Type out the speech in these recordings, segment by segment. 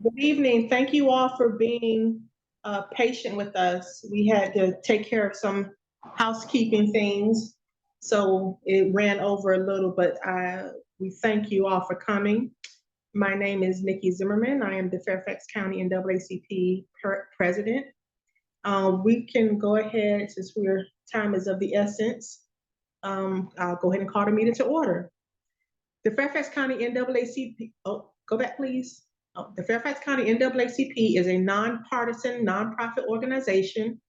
Good evening. Thank you all for being patient with us. We had to take care of some housekeeping things, so it ran over a little, but we thank you all for coming. My name is Nikki Zimmerman. I am the Fairfax County NAACP president. We can go ahead, since time is of the essence. I'll go ahead and call the meeting to order. The Fairfax County NAACP, go back please. The Fairfax County NAACP is a nonpartisan, nonprofit organization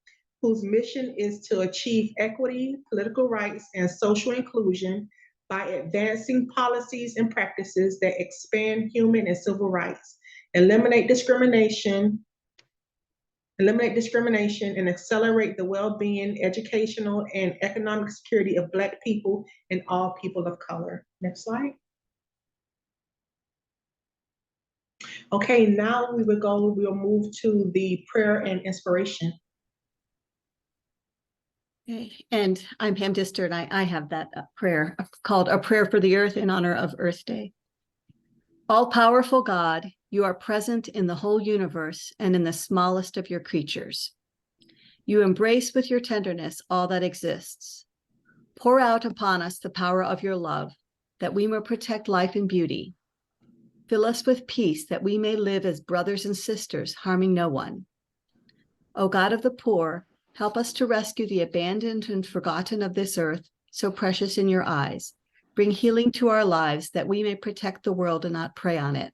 whose mission is to achieve equity, political rights, and social inclusion by advancing policies and practices that expand human and civil rights, eliminate discrimination, and accelerate the well-being, educational, and economic security of Black people and all people of color. Next slide. Okay, now we'll move to the prayer and inspiration. Okay, and I'm Pam Dister, and I have that prayer called A Prayer for the Earth in honor of Earth Day. All-powerful God, you are present in the whole universe and in the smallest of your creatures. You embrace with your tenderness all that exists. Pour out upon us the power of your love, that we may protect life and beauty. Fill us with peace, that we may live as brothers and sisters, harming no one. O God of the poor, help us to rescue the abandoned and forgotten of this earth, so precious in your eyes. Bring healing to our lives, that we may protect the world and not prey on it,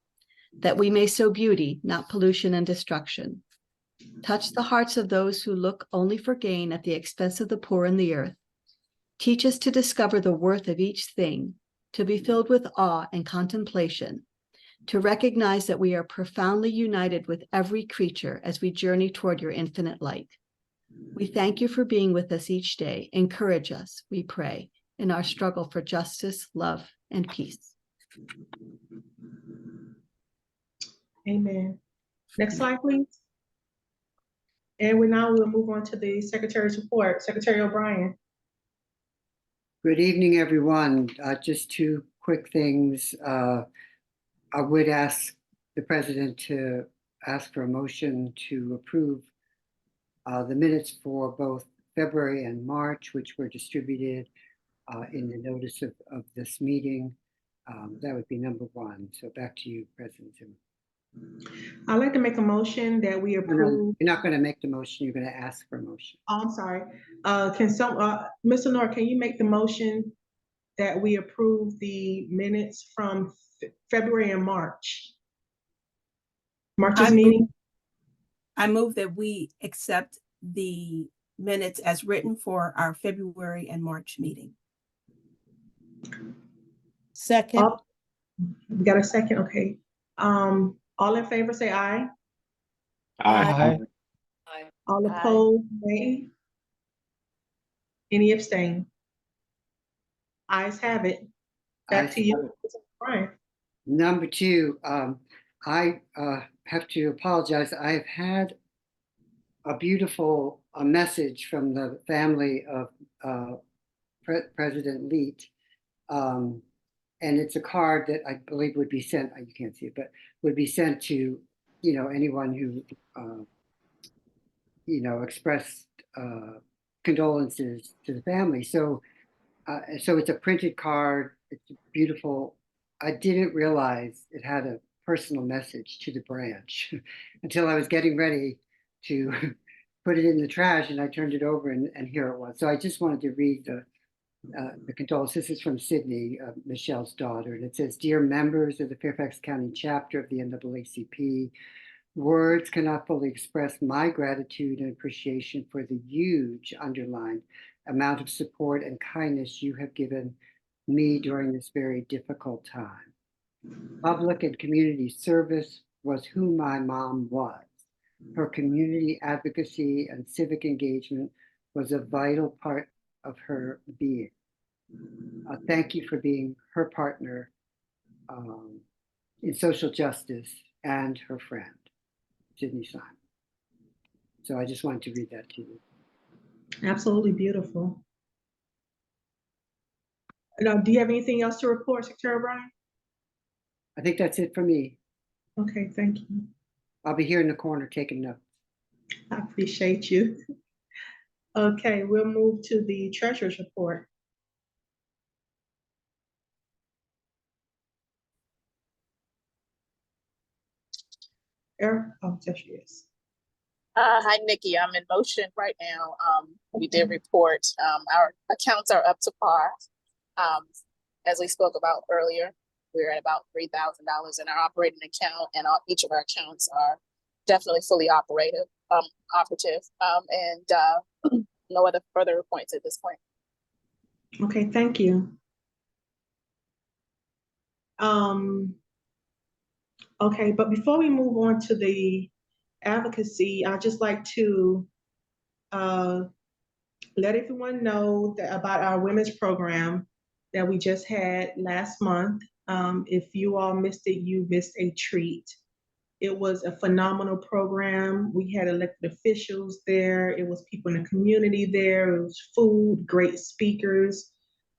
that we may sow beauty, not pollution and destruction. Touch the hearts of those who look only for gain at the expense of the poor in the earth. Teach us to discover the worth of each thing, to be filled with awe and contemplation, to recognize that we are profoundly united with every creature as we journey toward your infinite light. We thank you for being with us each day. Encourage us, we pray, in our struggle for justice, love, and peace. Amen. Next slide, please. And we'll move on to the Secretary's report. Secretary O'Brien. Good evening, everyone. Just two quick things. I would ask the President to ask for a motion to approve the minutes for both February and March, which were distributed in the notice of this meeting. That would be number one. So back to you, President Zimmerman. I'd like to make a motion that we approve. You're not going to make the motion. You're going to ask for a motion. Oh, I'm sorry. Mr. Nor, can you make the motion that we approve the minutes from February and March's meeting? I move that we accept the minutes as written for our February and March meeting. Second. We got a second, okay. All in favor say aye. Aye. All opposed, nay. Any abstain? Ayes have it. Back to you, Brian. Number two, I have to apologize. I've had a beautiful message from the family of President Leet. And it's a card that I believe would be sent, you can't see it, but would be sent to, anyone who, expressed condolences to the family. So it's a printed card. It's beautiful. I didn't realize it had a personal message to the branch until I was getting ready to put it in the trash, and I turned it over, and here it was. So I just wanted to read the condolence. This is from Sydney, Michelle's daughter, and it says, "Dear members of the Fairfax County chapter of the NAACP, words cannot fully express my gratitude and appreciation for the huge underlined amount of support and kindness you have given me during this very difficult time. Public and community service was who my mom was. Her community advocacy and civic engagement was a vital part of her being. Thank you for being her partner in social justice and her friend, Sydney Simon." So I just wanted to read that to you. Absolutely beautiful. Do you have anything else to report, Secretary O'Brien? I think that's it for me. Okay, thank you. I'll be here in the corner taking notes. I appreciate you. Okay, we'll move to the treasurer's report. Oh, there she is. Hi, Nikki. I'm in motion right now. We did report, our accounts are up to par. As we spoke about earlier, we're at about $3,000 in our operating account, and each of our accounts are definitely fully operative. No other further points at this point. Okay, thank you. Okay, but before we move on to the advocacy, I'd just like to let everyone know that about our women's program that we just had last month. If you all missed it, you missed a treat. It was a phenomenal program. We had elected officials there. It was people in the community there. It was food, great speakers.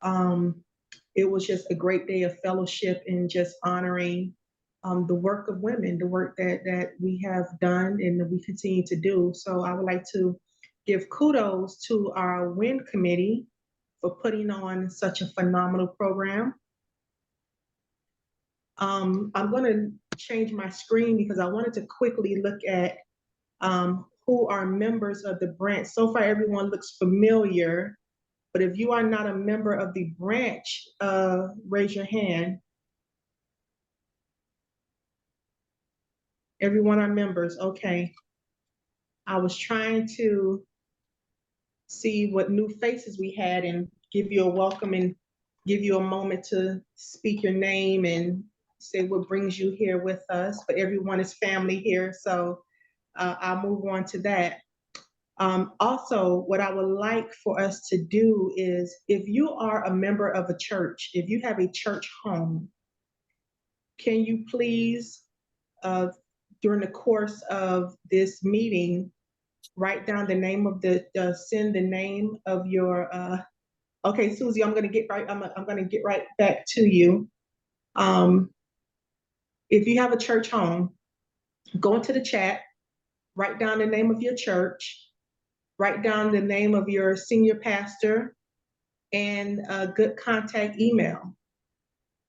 It was just a great day of fellowship and just honoring the work of women, the work that we have done and that we continue to do. So I would like to give kudos to our WIN committee for putting on such a phenomenal program. I'm going to change my screen because I wanted to quickly look at who are members of the branch. So far, everyone looks familiar, but if you are not a member of the branch, raise your hand. Everyone are members, okay. I was trying to see what new faces we had and give you a welcome and give you a moment to speak your name and say what brings you here with us, but everyone is family here, so I'll move on to that. Also, what I would like for us to do is, if you are a member of a church, if you have a church home, can you please, during the course of this meeting, write down the name of send the name of your, okay, Susie, I'm gonna get right back to you. If you have a church home, go into the chat, write down the name of your church, write down the name of your senior pastor, and a good contact email.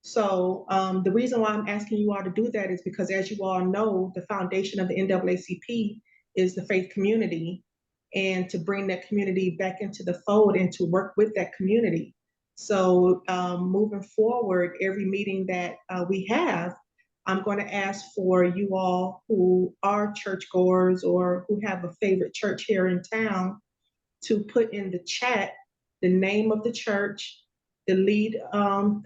So the reason why I'm asking you all to do that is because, as you all know, the foundation of the NAACP is the faith community, and to bring that community back into the fold and to work with that community. So moving forward, every meeting that we have, I'm going to ask for you all who are churchgoers or who have a favorite church here in town to put in the chat the name of the church, the lead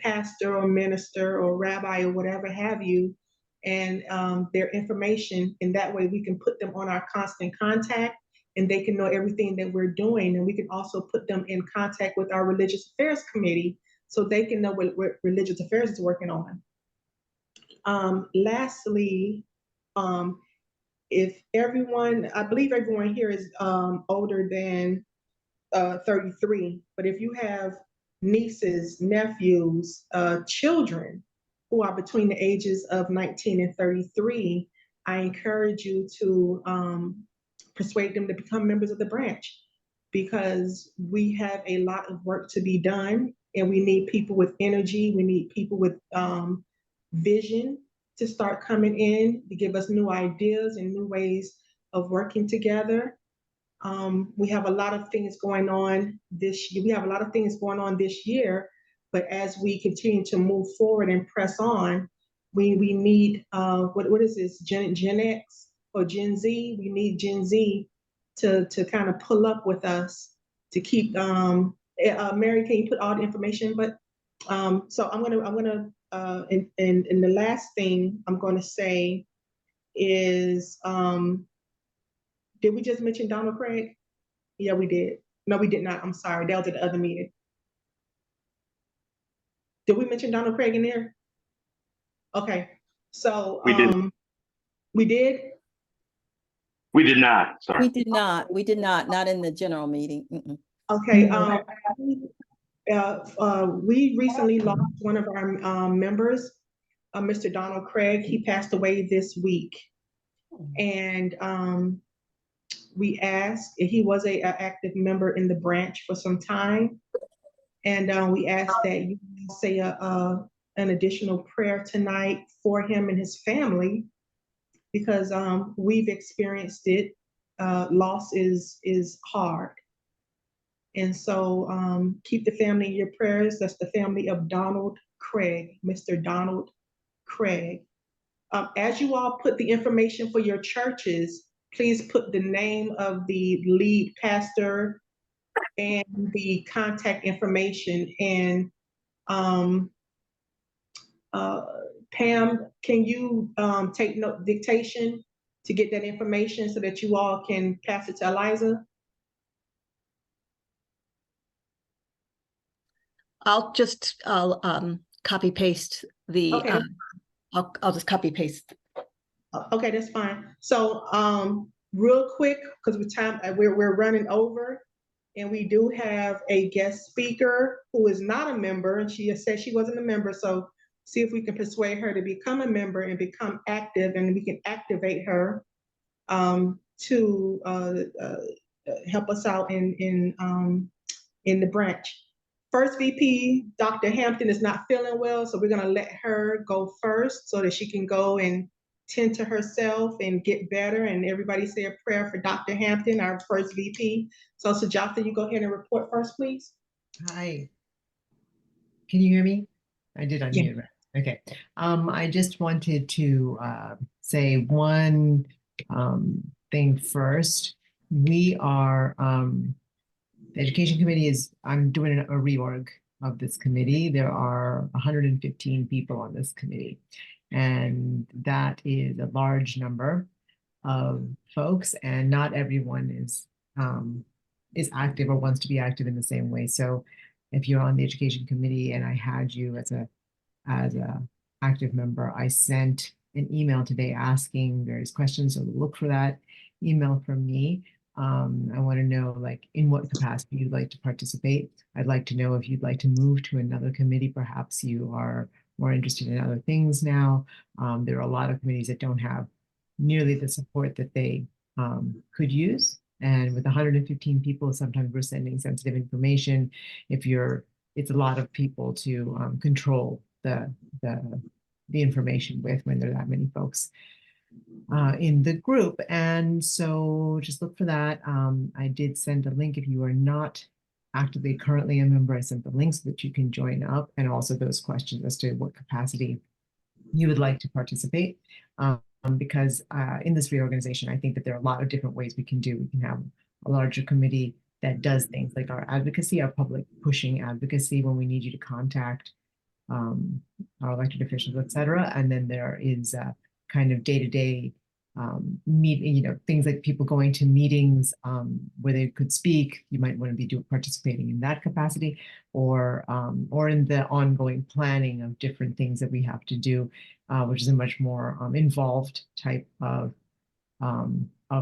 pastor or minister or rabbi or whatever have you, and their information. And that way we can put them on our constant contact and they can know everything that we're doing. And we can also put them in contact with our religious affairs committee so they can know what religious affairs is working on. Lastly, if everyone, I believe everyone here is older than 33, but if you have nieces, nephews, children who are between the ages of 19 and 33, I encourage you to persuade them to become members of the branch, because we have a lot of work to be done and we need people with energy. We need people with vision to start coming in to give us new ideas and new ways of working together. We have a lot of things going on this year. But as we continue to move forward and press on, we need, what is this, Gen X or Gen Z? We need Gen Z to kind of pull up with us to keep, Mary, can you put all the information? But so I'm gonna and the last thing I'm gonna say is, did we just mention Donald Craig? Yeah, we did. No, we did not. I'm sorry. That was at the other meeting. Did we mention Donald Craig in there? Okay. So We did. We did? We did not. Sorry. We did not. We did not. Not in the general meeting. Mm-mm. Okay. We recently lost one of our members, Mr. Donald Craig. He passed away this week. And we asked, he was a active member in the branch for some time. And we asked that you say an additional prayer tonight for him and his family, because we've experienced it. Loss is hard. And so keep the family in your prayers. That's the family of Donald Craig, Mr. Donald Craig. As you all put the information for your churches, please put the name of the lead pastor and the contact information. And Pam, can you take note dictation to get that information so that you all can pass it to Eliza? I'll copy paste the, Okay. I'll just copy paste. Okay, that's fine. So real quick, because we're running over, and we do have a guest speaker who is not a member, and she has said she wasn't a member. So see if we can persuade her to become a member and become active, and we can activate her to help us out in the branch. First VP, Dr. Hampton, is not feeling well, so we're gonna let her go first so that she can go and tend to herself and get better. And everybody say a prayer for Dr. Hampton, our first VP. So Sujatha, you go ahead and report first, please. Hi. Can you hear me? I did unmute, right? Okay. I just wanted to say one thing first. We are, the Education Committee I'm doing a reorg of this committee. There are 115 people on this committee, and that is a large number of folks, and not everyone is active or wants to be active in the same way. So if you're on the Education Committee and I had you as a active member, I sent an email today asking various questions. So look for that email from me. I want to know, like, in what capacity you'd like to participate. I'd like to know if you'd like to move to another committee. Perhaps you are more interested in other things now. There are a lot of committees that don't have nearly the support that they could use. And with 115 people, sometimes we're sending sensitive information. It's a lot of people to control the information with when there are that many folks in the group. And so just look for that. I did send a link. If you are not actively currently a member, I sent the link so that you can join up, and also those questions as to what capacity you would like to participate. Because in this reorganization, I think that there are a lot of different ways we can do. We can have a larger committee that does things like our advocacy, our public pushing advocacy when we need you to contact our elected officials, et cetera. And then there is kind of day-to-day meeting, things like people going to meetings where they could speak. You might want to be participating in that capacity, or in the ongoing planning of different things that we have to do, which is a much more involved type of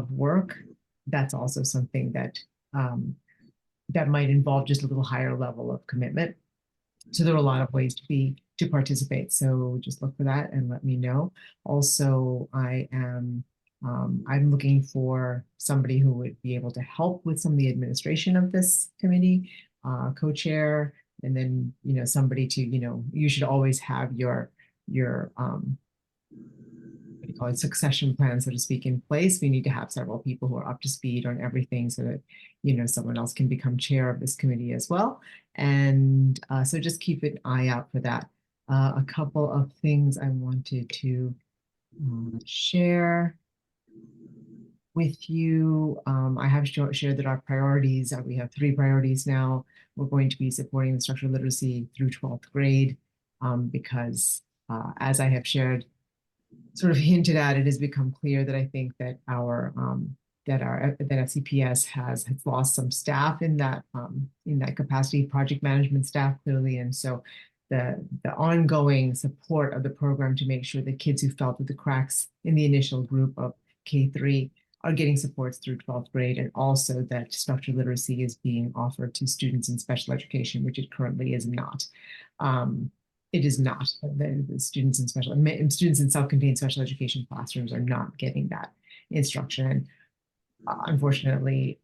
work. That's also something that that might involve just a little higher level of commitment. So there are a lot of ways to participate. So just look for that and let me know. Also, I'm looking for somebody who would be able to help with some of the administration of this committee, co-chair, and then somebody to you should always have your what do you call it, succession plan, so to speak, in place. We need to have several people who are up to speed on everything so that someone else can become chair of this committee as well. And so just keep an eye out for that. A couple of things I wanted to share with you. I have shared that our priorities we have 3 priorities now. We're going to be supporting the structural literacy through 12th grade because as I have shared, sort of hinted at, it has become clear that I think that that FCPS has lost some staff in that capacity, project management staff clearly, and so the ongoing support of the program to make sure that kids who fell through the cracks in the initial group of K3 are getting supports through 12th grade, and also that structural literacy is being offered to students in special education, which it currently is not. it is not. The students in students in self-contained special education classrooms are not getting that instruction. Unfortunately,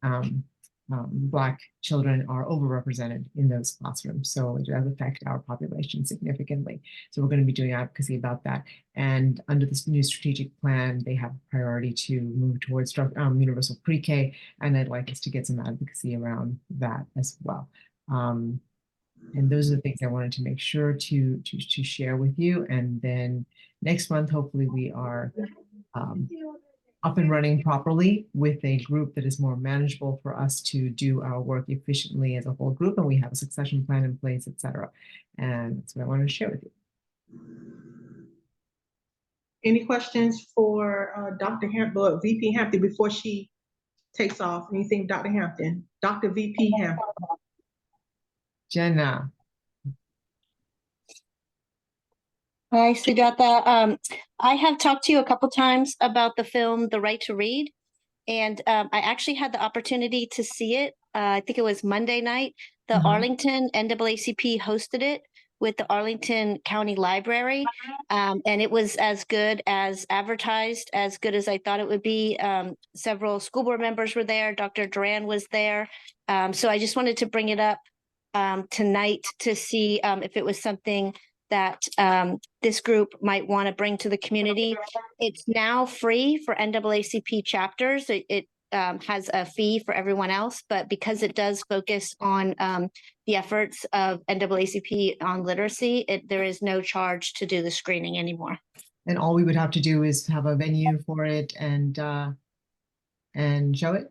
Black children are overrepresented in those classrooms, so it does affect our population significantly. So we're going to be doing advocacy about that. And under this new strategic plan, they have a priority to move towards universal pre-K, and I'd like us to get some advocacy around that as well. And those are the things I wanted to make sure to share with you. And then next month, hopefully, we are up and running properly with a group that is more manageable for us to do our work efficiently as a whole group, and we have a succession plan in place, etc. And that's what I wanted to share with you. Any questions for Dr. Hampton, VP Hampton, before she takes off? Anything, Dr. Hampton? Dr. VP Hampton. Jenna. Hi, Sujata. I have talked to you a couple times about the film, The Right to Read, and I actually had the opportunity to see it. I think it was Monday night. The Arlington NAACP hosted it with the Arlington County Library, and it was as good as advertised, as good as I thought it would be. Several school board members were there. Dr. Duran was there. So I just wanted to bring it up tonight to see if it was something that this group might want to bring to the community. It's now free for NAACP chapters. It has a fee for everyone else, but because it does focus on the efforts of NAACP on literacy, there is no charge to do the screening anymore. And all we would have to do is have a venue for it and show it?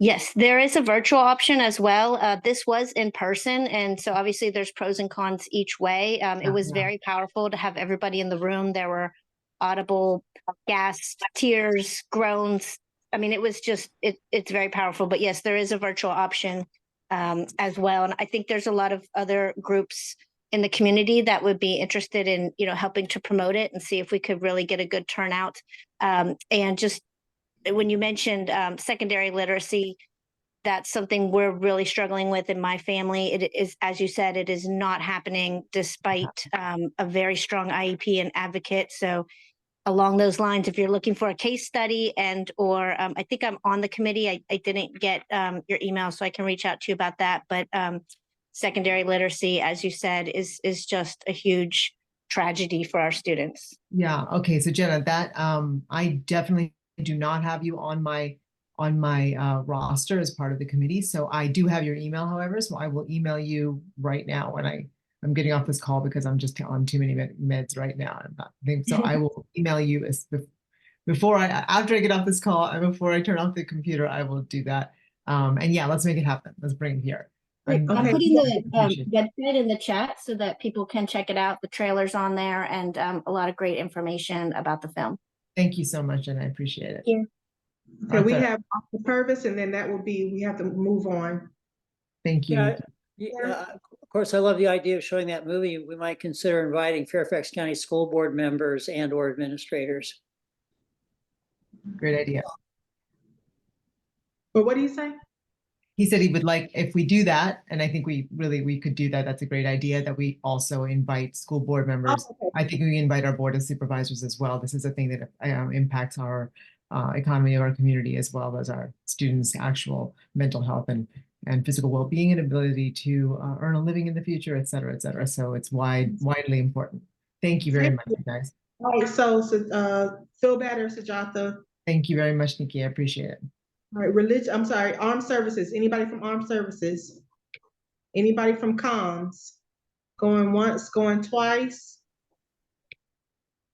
Yes, there is a virtual option as well. This was in person, and so obviously there's pros and cons each way. It was very powerful to have everybody in the room. There were audible gasps, tears, groans. I mean, it was just, it's very powerful. But yes, there is a virtual option as well. And I think there's a lot of other groups in the community that would be interested in, helping to promote it and see if we could really get a good turnout. And just when you mentioned secondary literacy, that's something we're really struggling with in my family. It is, as you said, it is not happening despite a very strong IEP and advocate. So along those lines, if you're looking for a case study or I think I'm on the committee, I didn't get your email, so I can reach out to you about that. But secondary literacy, as you said, is just a huge tragedy for our students. Yeah. Okay. So Jenna, that I definitely do not have you on my roster as part of the committee. So I do have your email, however, so I will email you right now when I'm getting off this call because I'm just on too many meds right now. So I will email you after I get off this call and before I turn off the computer, I will do that. And yeah, let's make it happen. Let's bring it here. I'm putting the website in the chat so that people can check it out. The trailer's on there and a lot of great information about the film. Thank you so much, and I appreciate it. Yeah. Okay, we have Dr. Purvis, and then we have to move on. Thank you. Of course, I love the idea of showing that movie. We might consider inviting Fairfax County School Board members and/or administrators. Great idea. But what do you say? He said he would like, if we do that, and I think we could do that. That's a great idea, that we also invite school board members. Oh, okay. I think we invite our board of supervisors as well. This is a thing that impacts our economy of our community, as well as our students' actual mental health and physical well-being and ability to earn a living in the future, et cetera, et cetera. So it's widely important. Thank you very much, you guys. All right, so feel better, Sujata. Thank you very much, Nikki. I appreciate it. All right, armed services. Anybody from armed services? Anybody from comms? Going once, going twice?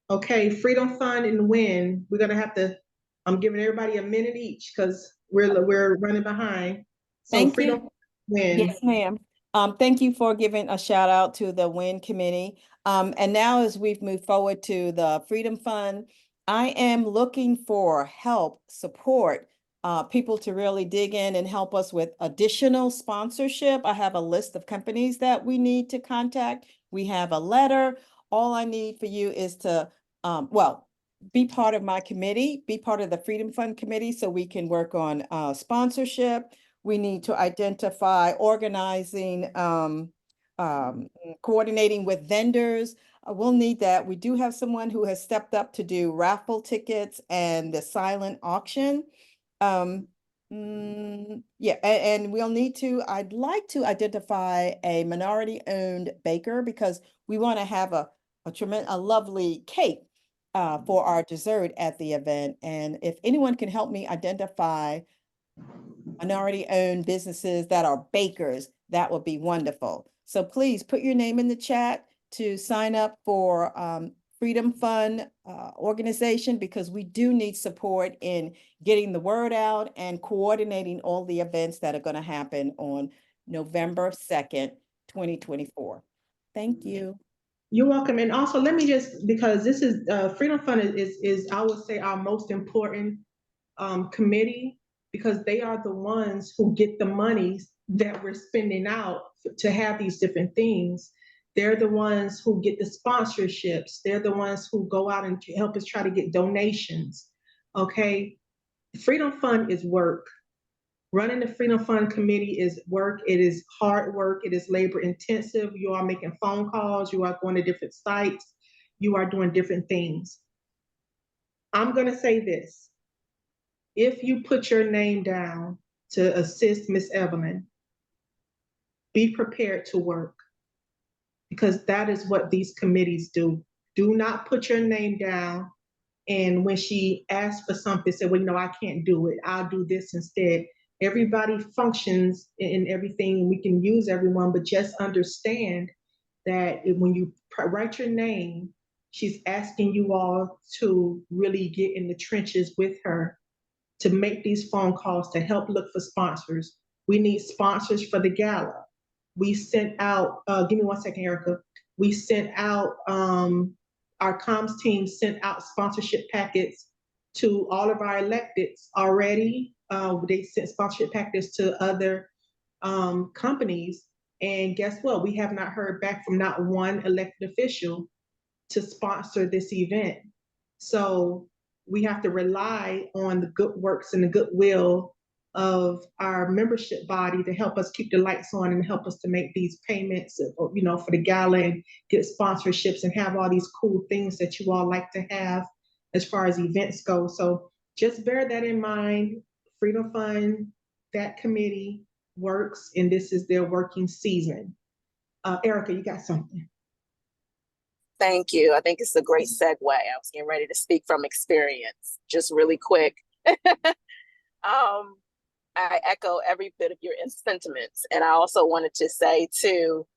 Okay, Freedom Fund and WIN. We're gonna have to, I'm giving everybody a minute each because we're running behind. So Thank Freedom you. WIN. Yes, ma'am. Thank you for giving a shout out to the WIN committee. And now as we've moved forward to the Freedom Fund, I am looking for help, support, people to really dig in and help us with additional sponsorship. I have a list of companies that we need to contact. We have a letter. All I need for you is to, be part of my committee, be part of the Freedom Fund committee so we can work on sponsorship. We need to identify organizing coordinating with vendors. We'll need that. We do have someone who has stepped up to do raffle tickets and the silent auction. Yeah, and we'll need to, I'd like to identify a minority-owned baker because we want to have a lovely cake for our dessert at the event. And if anyone can help me identify minority-owned businesses that are bakers, that would be wonderful. So please put your name in the chat to sign up for Freedom Fund organization, because we do need support in getting the word out and coordinating all the events that are going to happen on November 2nd, 2024. Thank you. You're welcome. And also, let me just, because this is Freedom Fund is I would say our most important committee, because they are the ones who get the monies that we're spending out to have these different things. They're the ones who get the sponsorships. They're the ones who go out and help us try to get donations. Okay, Freedom Fund is work. Running the Freedom Fund committee is work. It is hard work. It is labor intensive. You are making phone calls. You are going to different sites. You are doing different things. I'm going to say this. If you put your name down to assist Miss Evelyn, be prepared to work, because that is what these committees do. Do not put your name down, and when she asks for something, say, well, I can't do it. I'll do this instead. Everybody functions in everything. We can use everyone, but just understand that when you write your name, she's asking you all to really get in the trenches with her, to make these phone calls, to help look for sponsors. We need sponsors for the gala. We sent out, give me 1 second, Erica. We sent out, our comms team sent out sponsorship packets to all of our electeds already. They sent sponsorship packets to other companies. And guess what? We have not heard back from not one elected official to sponsor this event. So we have to rely on the good works and the goodwill of our membership body to help us keep the lights on and help us to make these payments, for the gala, and get sponsorships and have all these cool things that you all like to have as far as events go. So just bear that in mind. Freedom Fund, that committee works, and this is their working season. Erica, you got something? Thank you. I think it's a great segue. I was getting ready to speak from experience, just really quick. I echo every bit of your sentiments. And I also wanted to say too,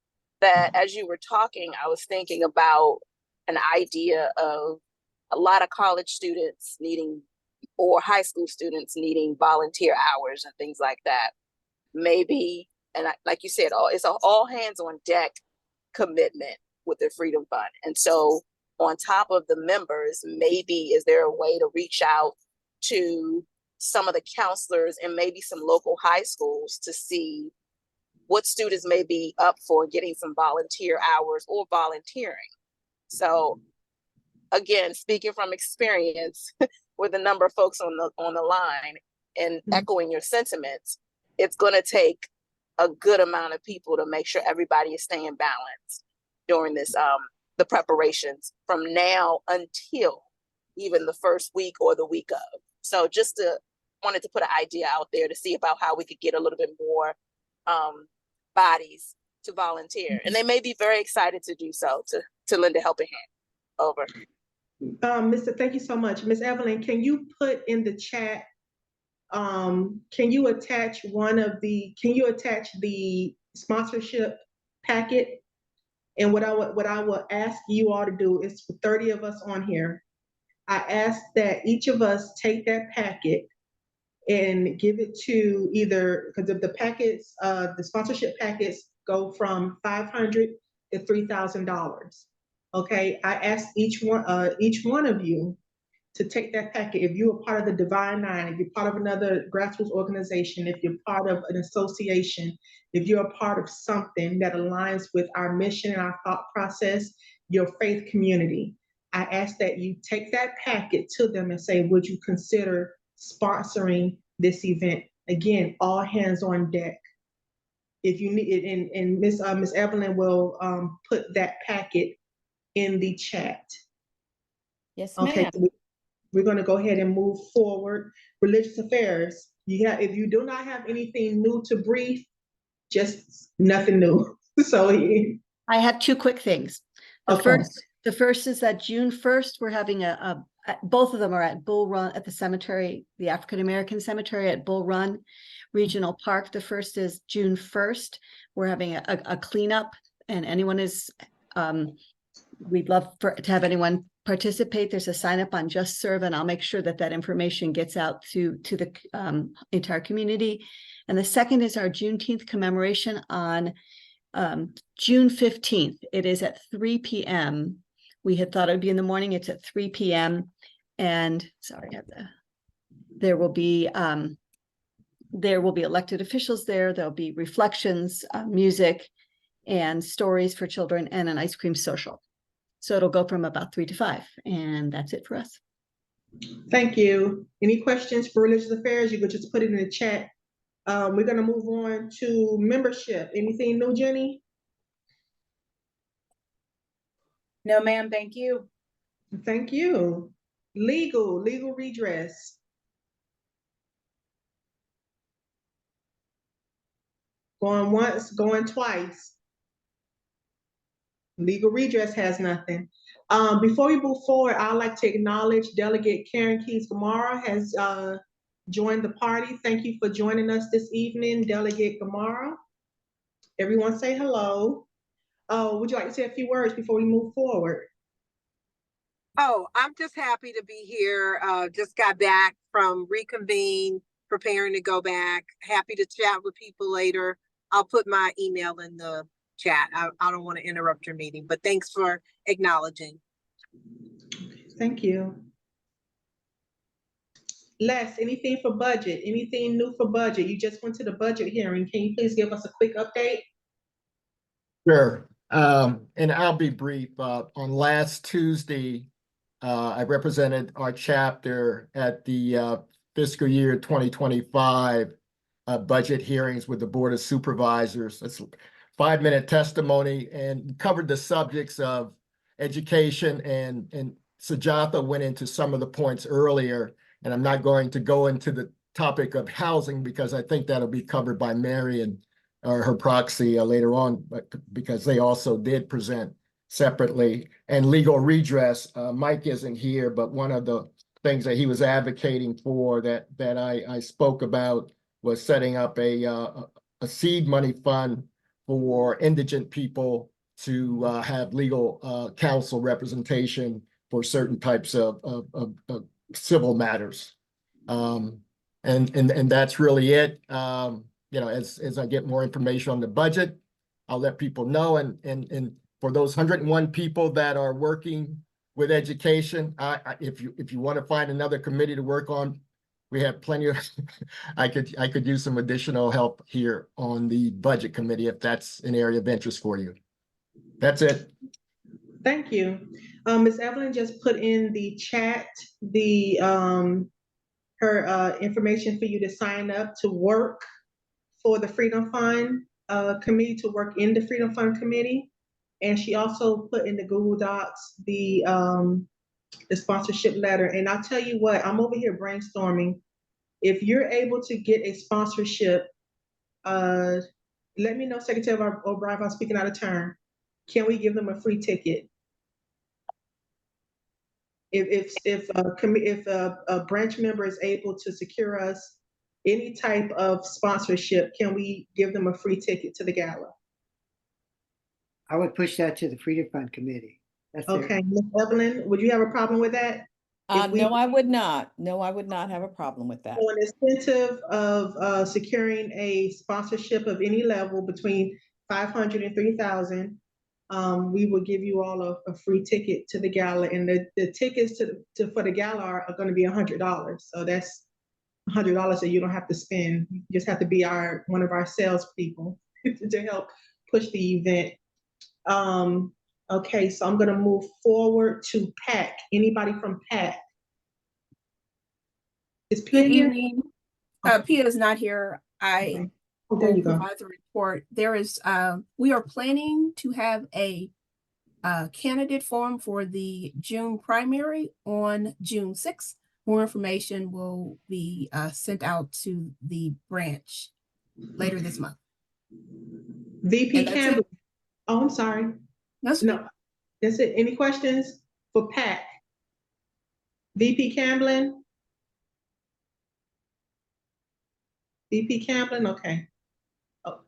that as you were talking, I was thinking about an idea of a lot of college students needing, or high school students needing volunteer hours and things like that. Maybe, and like you said, it's an all hands on deck commitment with the Freedom Fund. And so on top of the members, maybe is there a way to reach out to some of the counselors and maybe some local high schools to see what students may be up for getting some volunteer hours or volunteering. So again, speaking from experience with a number of folks on the line and echoing your sentiments, it's going to take a good amount of people to make sure everybody is staying balanced during this, the preparations from now until even the first week or the week of. So just wanted to put an idea out there to see about how we could get a little bit more bodies to volunteer. And they may be very excited to do so, to lend a helping hand. Over. Thank you so much. Ms. Evelyn, can you put in the chat, can you attach the sponsorship packet? And what I will ask you all to do is, for 30 of us on here, I ask that each of us take that packet and give it to either, because of the packets, the sponsorship packets go from $500 to $3,000. Okay, I ask each one of you to take that packet. If you are part of the Divine Nine, if you're part of another grassroots organization, if you're part of an association, if you're a part of something that aligns with our mission and our thought process, your faith community, I ask that you take that packet to them and say, would you consider sponsoring this event? Again, all hands on deck. if you need it, and Miss Evelyn will put that packet in the chat. Yes, Okay, ma'am. so we're going to go ahead and move forward. Religious affairs. If you do not have anything new to brief, just nothing new. So I have two quick things. okay. The first is that June 1st, we're having both of them are at Bull Run at the cemetery, the African American cemetery at Bull Run Regional Park. The first is June 1st. We're having a cleanup, and anyone is, we'd love to have anyone participate. There's a sign up on Just Serve, and I'll make sure that that information gets out to the entire community. And the second is our Juneteenth commemoration on June 15th. It is at 3 p.m. We had thought it would be in the morning. It's at 3 p.m. And sorry, there will be elected officials there. There'll be reflections, music, and stories for children, and an ice cream social. So it'll go from about 3 to 5, and that's it for us. Thank you. Any questions for religious affairs? You could just put it in the chat. We're going to move on to membership. Anything new, Jenny? No, ma'am. Thank you. Thank you. Legal redress. Going once, going twice. Legal redress has nothing. Before we move forward, I'd like to acknowledge Delegate Karen Keys-Gamarra has joined the party. Thank you for joining us this evening, Delegate Gamarra. Everyone say hello. Would you like to say a few words before we move forward? Oh, I'm just happy to be here. Just got back from reconvene, preparing to go back. Happy to chat with people later. I'll put my email in the chat. I don't want to interrupt your meeting, but thanks for acknowledging. Thank you. Les, anything for budget? Anything new for budget? You just went to the budget hearing. Can you please give us a quick update? Sure. And I'll be brief. On last Tuesday, I represented our chapter at the fiscal year 2025 budget hearings with the Board of Supervisors. It's 5-minute testimony and covered the subjects of education, and Sujatha went into some of the points earlier, and I'm not going to go into the topic of housing because I think that'll be covered by Mary and or her proxy later on, but because they also did present separately. And legal redress, Mike isn't here, but one of the things that he was advocating for that I spoke about was setting up a seed money fund for indigent people to have legal counsel representation for certain types of civil matters. And that's really it. You know, as I get more information on the budget, I'll let people know. And for those 101 people that are working with education, if you want to find another committee to work on, we have plenty of, I could use some additional help here on the budget committee if that's an area of interest for you. That's it. Thank you. Ms. Evelyn just put in the chat her information for you to sign up to work for the Freedom Fund committee, to work in the Freedom Fund committee. And she also put in the Google Docs the sponsorship letter. And I'll tell you what, I'm over here brainstorming. If you're able to get a sponsorship, let me know, Secretary O'Brien, if I'm speaking out of turn. Can we give them a free ticket? If a branch member is able to secure us any type of sponsorship, can we give them a free ticket to the gala? I would push that to the Freedom Fund Committee. That's okay, Ms. Evelyn, would you have a problem with that? No, I would not. No, I would not have a problem with that. So an incentive of securing a sponsorship of any level between 500 and 3,000, we will give you all a free ticket to the gala, and the tickets for the gala are going to be $100. So that's $100 that you don't have to spend. You just have to be one of our salespeople to help push the event. Okay, so I'm going to move forward to PAC. Anybody from PAC? Is Pia Good here? evening. Pia is not here. I Oh, there will you go. provide the report. There is, we are planning to have a candidate forum for the June primary on June 6th. More information will be sent out to the branch later this month. VP Campbell. Oh, I'm sorry. That's No, that's it. Any questions for Pat? VP Camblin? VP Camblin, okay. Oh,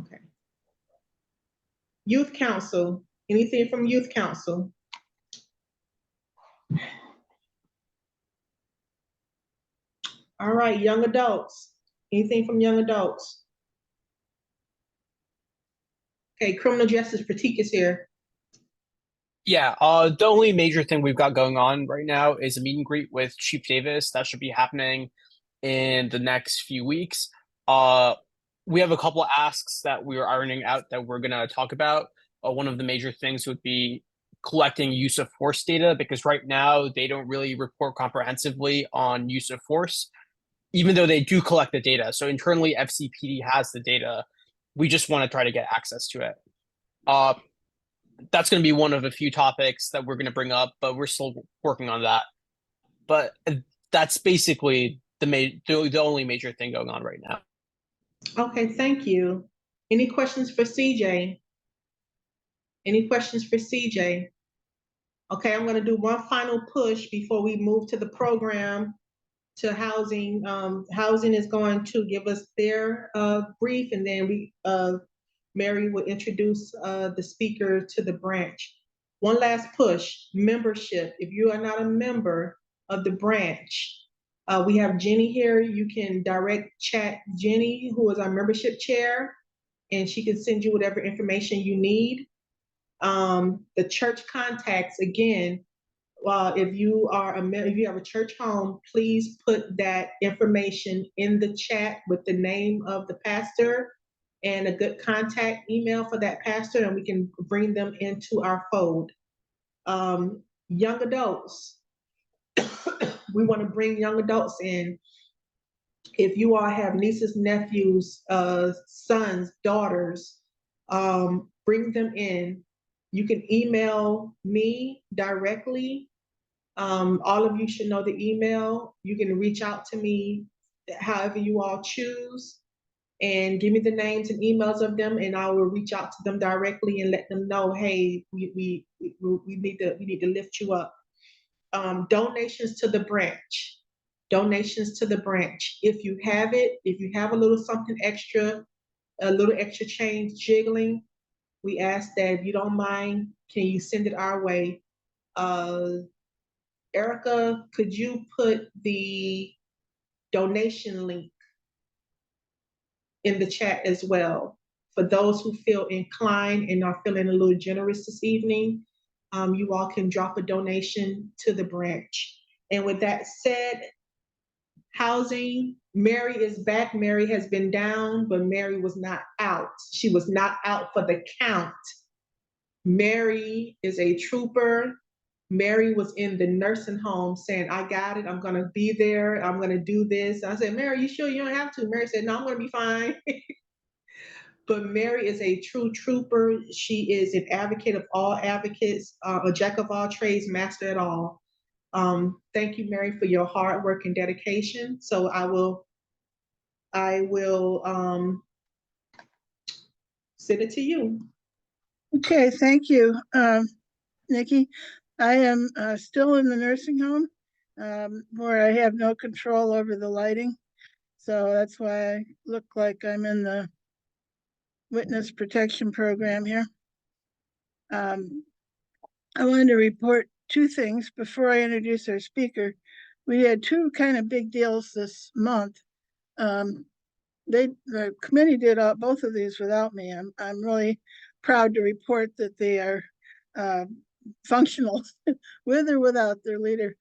okay. Youth Council, anything from Youth Council? All right, young adults, anything from young adults? Okay, criminal justice Pratik is here. Yeah, the only major thing we've got going on right now is a meet and greet with Chief Davis. That should be happening in the next few weeks. We have a couple of asks that we are ironing out that we're gonna talk about. One of the major things would be collecting use of force data, because right now they don't really report comprehensively on use of force, even though they do collect the data. So internally, FCPD has the data. We just want to try to get access to it. That's going to be one of a few topics that we're going to bring up, but we're still working on that. But that's basically the only major thing going on right now. Okay, thank you. Any questions for CJ? Any questions for CJ? Okay, I'm gonna do one final push before we move to the program to housing. Housing is going to give us their brief, and then Mary will introduce the speaker to the branch. One last push, membership. If you are not a member of the branch, we have Jenny here. You can direct chat Jenny, who is our membership chair, and she can send you whatever information you need. The church contacts, again, if you have a church home, please put that information in the chat with the name of the pastor and a good contact email for that pastor, and we can bring them into our fold. Young adults, we want to bring young adults in. If you all have nieces, nephews, sons, daughters, bring them in. You can email me directly. All of you should know the email. You can reach out to me however you all choose, and give me the names and emails of them, and I will reach out to them directly and let them know, hey, we need to lift you up. Donations to the branch. Donations to the branch. If you have it, if you have a little something extra, a little extra change jiggling, we ask that if you don't mind, can you send it our way? Erica, could you put the donation link in the chat as well? For those who feel inclined and are feeling a little generous this evening, you all can drop a donation to the branch. And with that said, housing, Mary is back. Mary has been down, but Mary was not out. She was not out for the count. Mary is a trooper. Mary was in the nursing home saying, I got it, I'm gonna be there, I'm gonna do this. I said, Mary, you sure you don't have to? Mary said, no, I'm gonna be fine. But Mary is a true trooper. She is an advocate of all advocates, a jack of all trades, master at all. Thank you, Mary, for your hard work and dedication. So I will send it to you. Okay, thank you, Nikki. I am still in the nursing home where I have no control over the lighting. So that's why I look like I'm in the witness protection program here. I wanted to report two things before I introduce our speaker. We had two kind of big deals this month. The committee did both of these without me. I'm really proud to report that they are functional with or without their leader.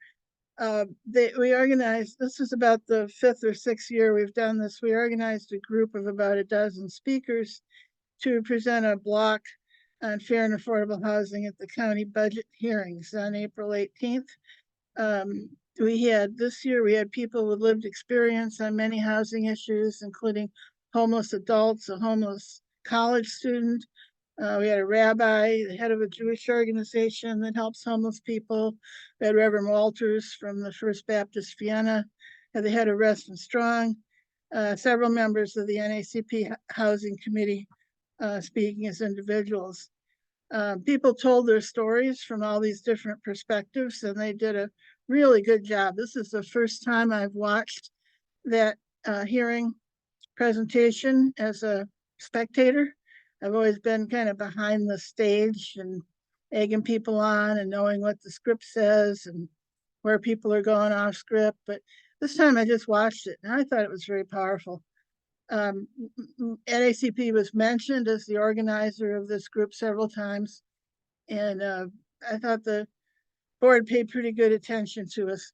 We organized, this is about the 5th or 6th year we've done this. We organized a group of about a dozen speakers to present a block on fair and affordable housing at the county budget hearings on April 18th. This year we had people with lived experience on many housing issues, including homeless adults, a homeless college student. We had a rabbi, the head of a Jewish organization that helps homeless people. We had Reverend Walters from the First Baptist Vienna, had the head of Rest and Strong, several members of the NAACP Housing Committee speaking as individuals. People told their stories from all these different perspectives, and they did a really good job. This is the first time I've watched that hearing presentation as a spectator. I've always been kind of behind the stage and egging people on and knowing what the script says and where people are going off script. But this time I just watched it and I thought it was very powerful. NAACP was mentioned as the organizer of this group several times. And I thought the board paid pretty good attention to us.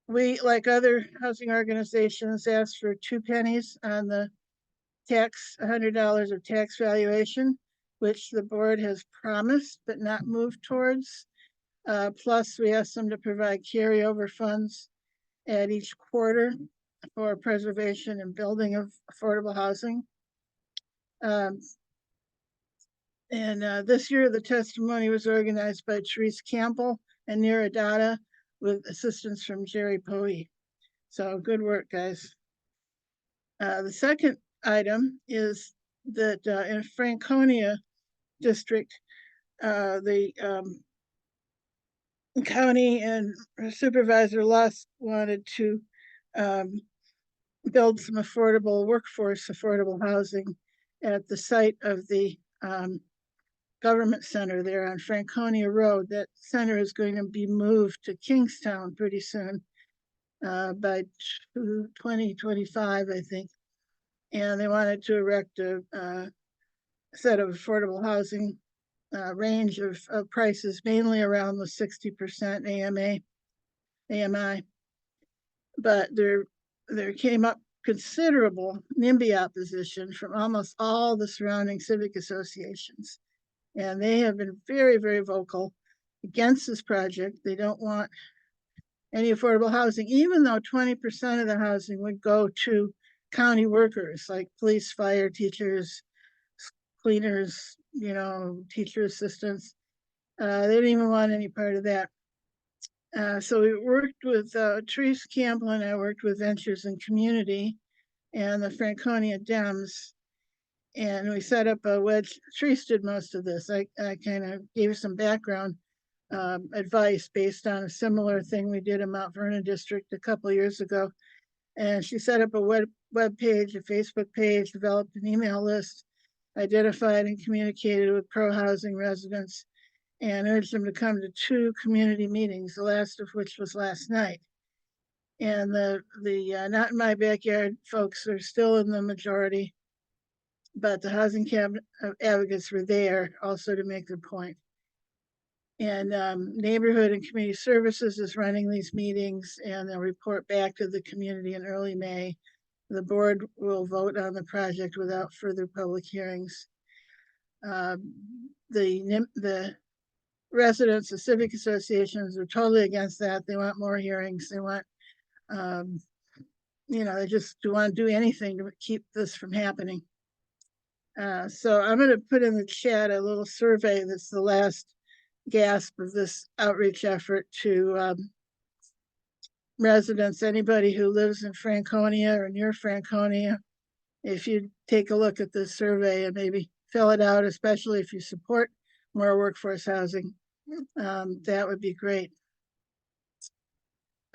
We, like other housing organizations, asked for 2 pennies on the tax, $100 of tax valuation, which the board has promised but not moved towards. Plus, we asked them to provide carryover funds at each quarter for preservation and building of affordable housing. This year, the testimony was organized by Therese Campbell and Nira Dada with assistance from Jerry Poe. So good work, guys. The second item is that in Franconia district, the county and Supervisor Lusk wanted to build some affordable workforce, affordable housing at the site of the government center there on Franconia Road. That center is going to be moved to Kingstown pretty soon, by 2025, I think. And they wanted to erect a set of affordable housing range of prices, mainly around the 60% AMI. But there came up considerable NIMBY opposition from almost all the surrounding civic associations. And they have been very, very vocal against this project. They don't want any affordable housing, even though 20% of the housing would go to county workers like police, fire, teachers, cleaners, teacher assistants. They didn't even want any part of that. So we worked with Therese Campbell and I worked with Ventures and Community and the Franconia Dems. And we set up a wedge. Therese did most of this. I kind of gave her some background advice based on a similar thing we did in Mount Vernon District a couple of years ago. And she set up a web page, a Facebook page, developed an email list, identified and communicated with pro-housing residents, and urged them to come to 2 community meetings, the last of which was last night. And the Not in My Backyard folks are still in the majority, but the housing cabinet advocates were there also to make their point. And Neighborhood and Community Services is running these meetings, and they'll report back to the community in early May. The board will vote on the project without further public hearings. The residents, the civic associations are totally against that. They want more hearings. They want, they just want to do anything to keep this from happening. So I'm going to put in the chat a little survey that's the last gasp of this outreach effort to residents, anybody who lives in Franconia or near Franconia. If you take a look at this survey and maybe fill it out, especially if you support more workforce housing, that would be great.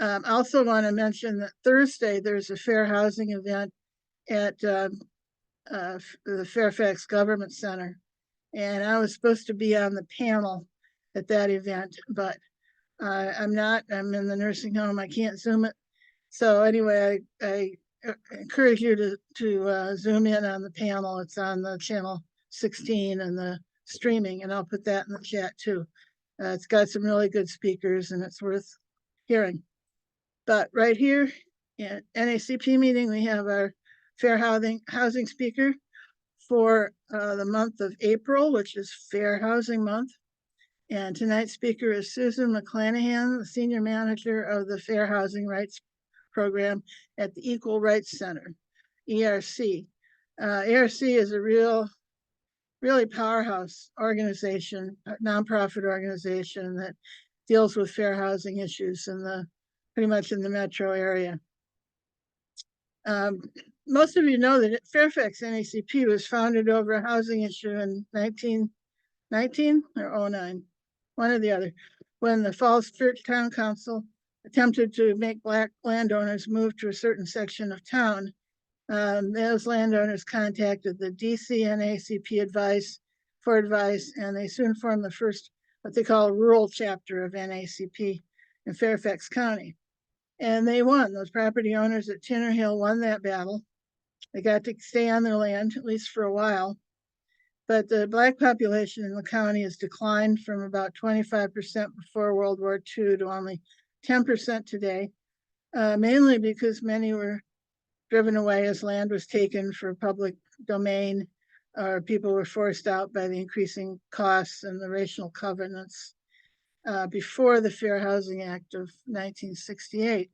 I also want to mention that Thursday there's a fair housing event at the Fairfax Government Center. And I was supposed to be on the panel at that event, but I'm not. I'm in the nursing home. I can't Zoom it. So anyway, I encourage you to Zoom in on the panel. It's on the channel 16 and the streaming, and I'll put that in the chat too. It's got some really good speakers and it's worth hearing. But right here at NAACP meeting, we have our fair housing speaker for the month of April, which is Fair Housing Month. And tonight's speaker is Susan McClannahan, the Senior Manager of the Fair Housing Rights Program at the Equal Rights Center, ERC. ARC is a really powerhouse organization, a nonprofit organization that deals with fair housing issues pretty much in the metro area. Most of you know that Fairfax NAACP was founded over a housing issue in 1919 or 09, one or the other, when the Falls Church Town Council attempted to make Black landowners move to a certain section of town. Those landowners contacted the DC NAACP for advice, and they soon formed the first, what they call a rural chapter of NAACP in Fairfax County. And they won. Those property owners at Tinner Hill won that battle. They got to stay on their land, at least for a while. But the Black population in the county has declined from about 25% before World War II to only 10% today, mainly because many were driven away as land was taken for public domain, or people were forced out by the increasing costs and the racial covenants before the Fair Housing Act of 1968.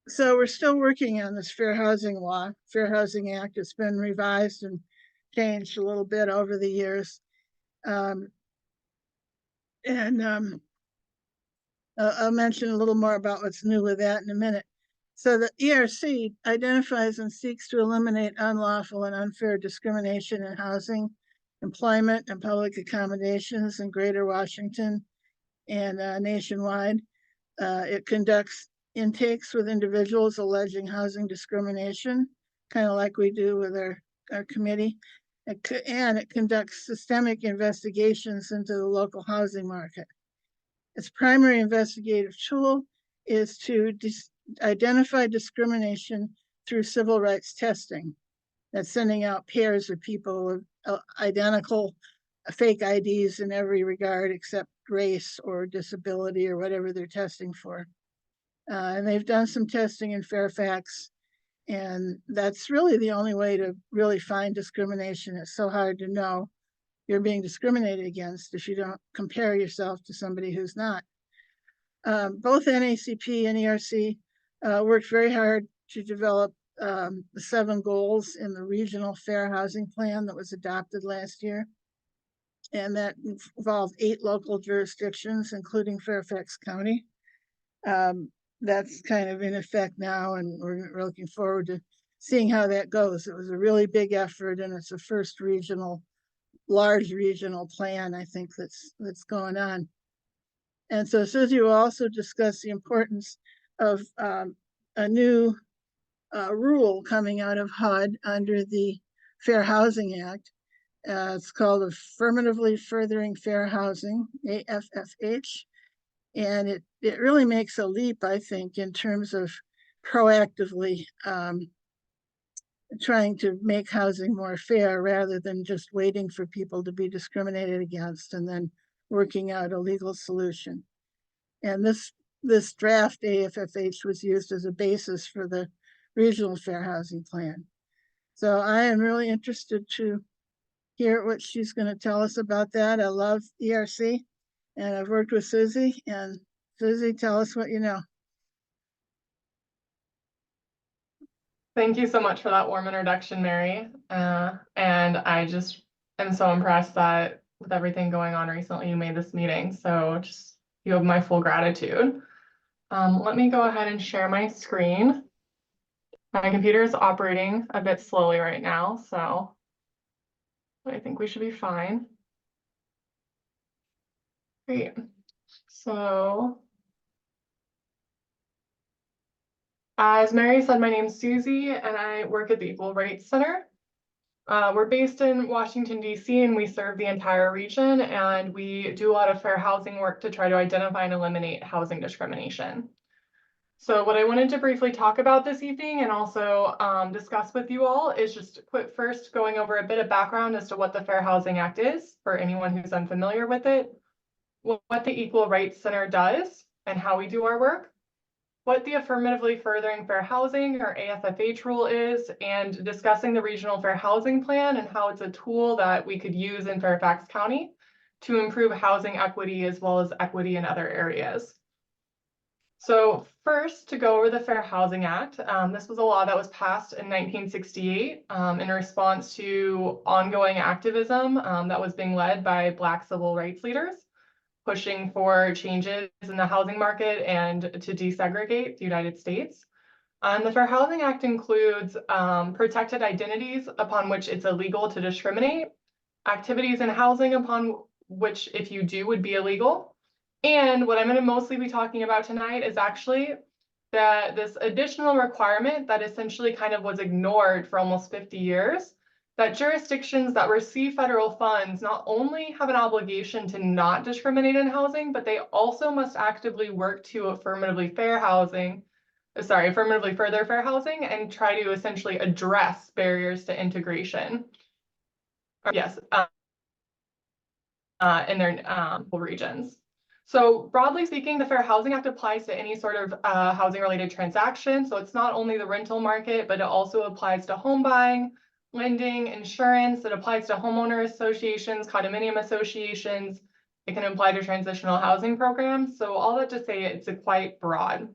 So we're still working on this Fair Housing Law. Fair Housing Act has been revised and changed a little bit over the years. I'll mention a little more about what's new with that in a minute. So the ERC identifies and seeks to eliminate unlawful and unfair discrimination in housing, employment, and public accommodations in Greater Washington and nationwide. It conducts intakes with individuals alleging housing discrimination, kind of like we do with our committee. And it conducts systemic investigations into the local housing market. Its primary investigative tool is to identify discrimination through civil rights testing. That's sending out pairs of people with identical fake IDs in every regard except race or disability or whatever they're testing for. And they've done some testing in Fairfax, and that's really the only way to really find discrimination. It's so hard to know you're being discriminated against if you don't compare yourself to somebody who's not. Both NAACP and ERC worked very hard to develop the 7 goals in the Regional Fair Housing Plan that was adopted last year. And that involved 8 local jurisdictions, including Fairfax County. That's kind of in effect now, and we're looking forward to seeing how that goes. It was a really big effort, and it's the first large regional plan, I think, that's going on. And so Susie will also discuss the importance of a new rule coming out of HUD under the Fair Housing Act. It's called Affirmatively Furthering Fair Housing, AFFH. And it really makes a leap, I think, in terms of proactively trying to make housing more fair rather than just waiting for people to be discriminated against and then working out a legal solution. And this draft AFFH was used as a basis for the Regional Fair Housing Plan. So I am really interested to hear what she's going to tell us about that. I love ERC, and I've worked with Susie. And Susie, tell us what you know. Thank you so much for that warm introduction, Mary. And I just am so impressed that with everything going on recently, you made this meeting. So just you have my full gratitude. Let me go ahead and share my screen. My computer is operating a bit slowly right now, so I think we should be fine. Great. So as Mary said, my name is Susie and I work at the Equal Rights Center. We're based in Washington, D.C., and we serve the entire region, and we do a lot of fair housing work to try to identify and eliminate housing discrimination. So what I wanted to briefly talk about this evening and also discuss with you all is just first going over a bit of background as to what the Fair Housing Act is for anyone who's unfamiliar with it, what the Equal Rights Center does and how we do our work, what the Affirmatively Furthering Fair Housing or AFFH rule is, and discussing the Regional Fair Housing Plan and how it's a tool that we could use in Fairfax County to improve housing equity as well as equity in other areas. So first, to go over the Fair Housing Act, this was a law that was passed in 1968 in response to ongoing activism that was being led by Black civil rights leaders, pushing for changes in the housing market and to desegregate the United States. The Fair Housing Act includes protected identities upon which it's illegal to discriminate, activities in housing upon which, if you do, would be illegal. And what I'm going to mostly be talking about tonight is actually that this additional requirement that essentially kind of was ignored for almost 50 years, that jurisdictions that receive federal funds not only have an obligation to not discriminate in housing, but they also must actively work to affirmatively further fair housing and try to essentially address barriers to integration. Yes, in their regions. So broadly speaking, the Fair Housing Act applies to any sort of housing-related transaction. So it's not only the rental market, but it also applies to home buying, lending, insurance. It applies to homeowner associations, condominium associations. It can apply to transitional housing programs. So all that to say, it's quite broad.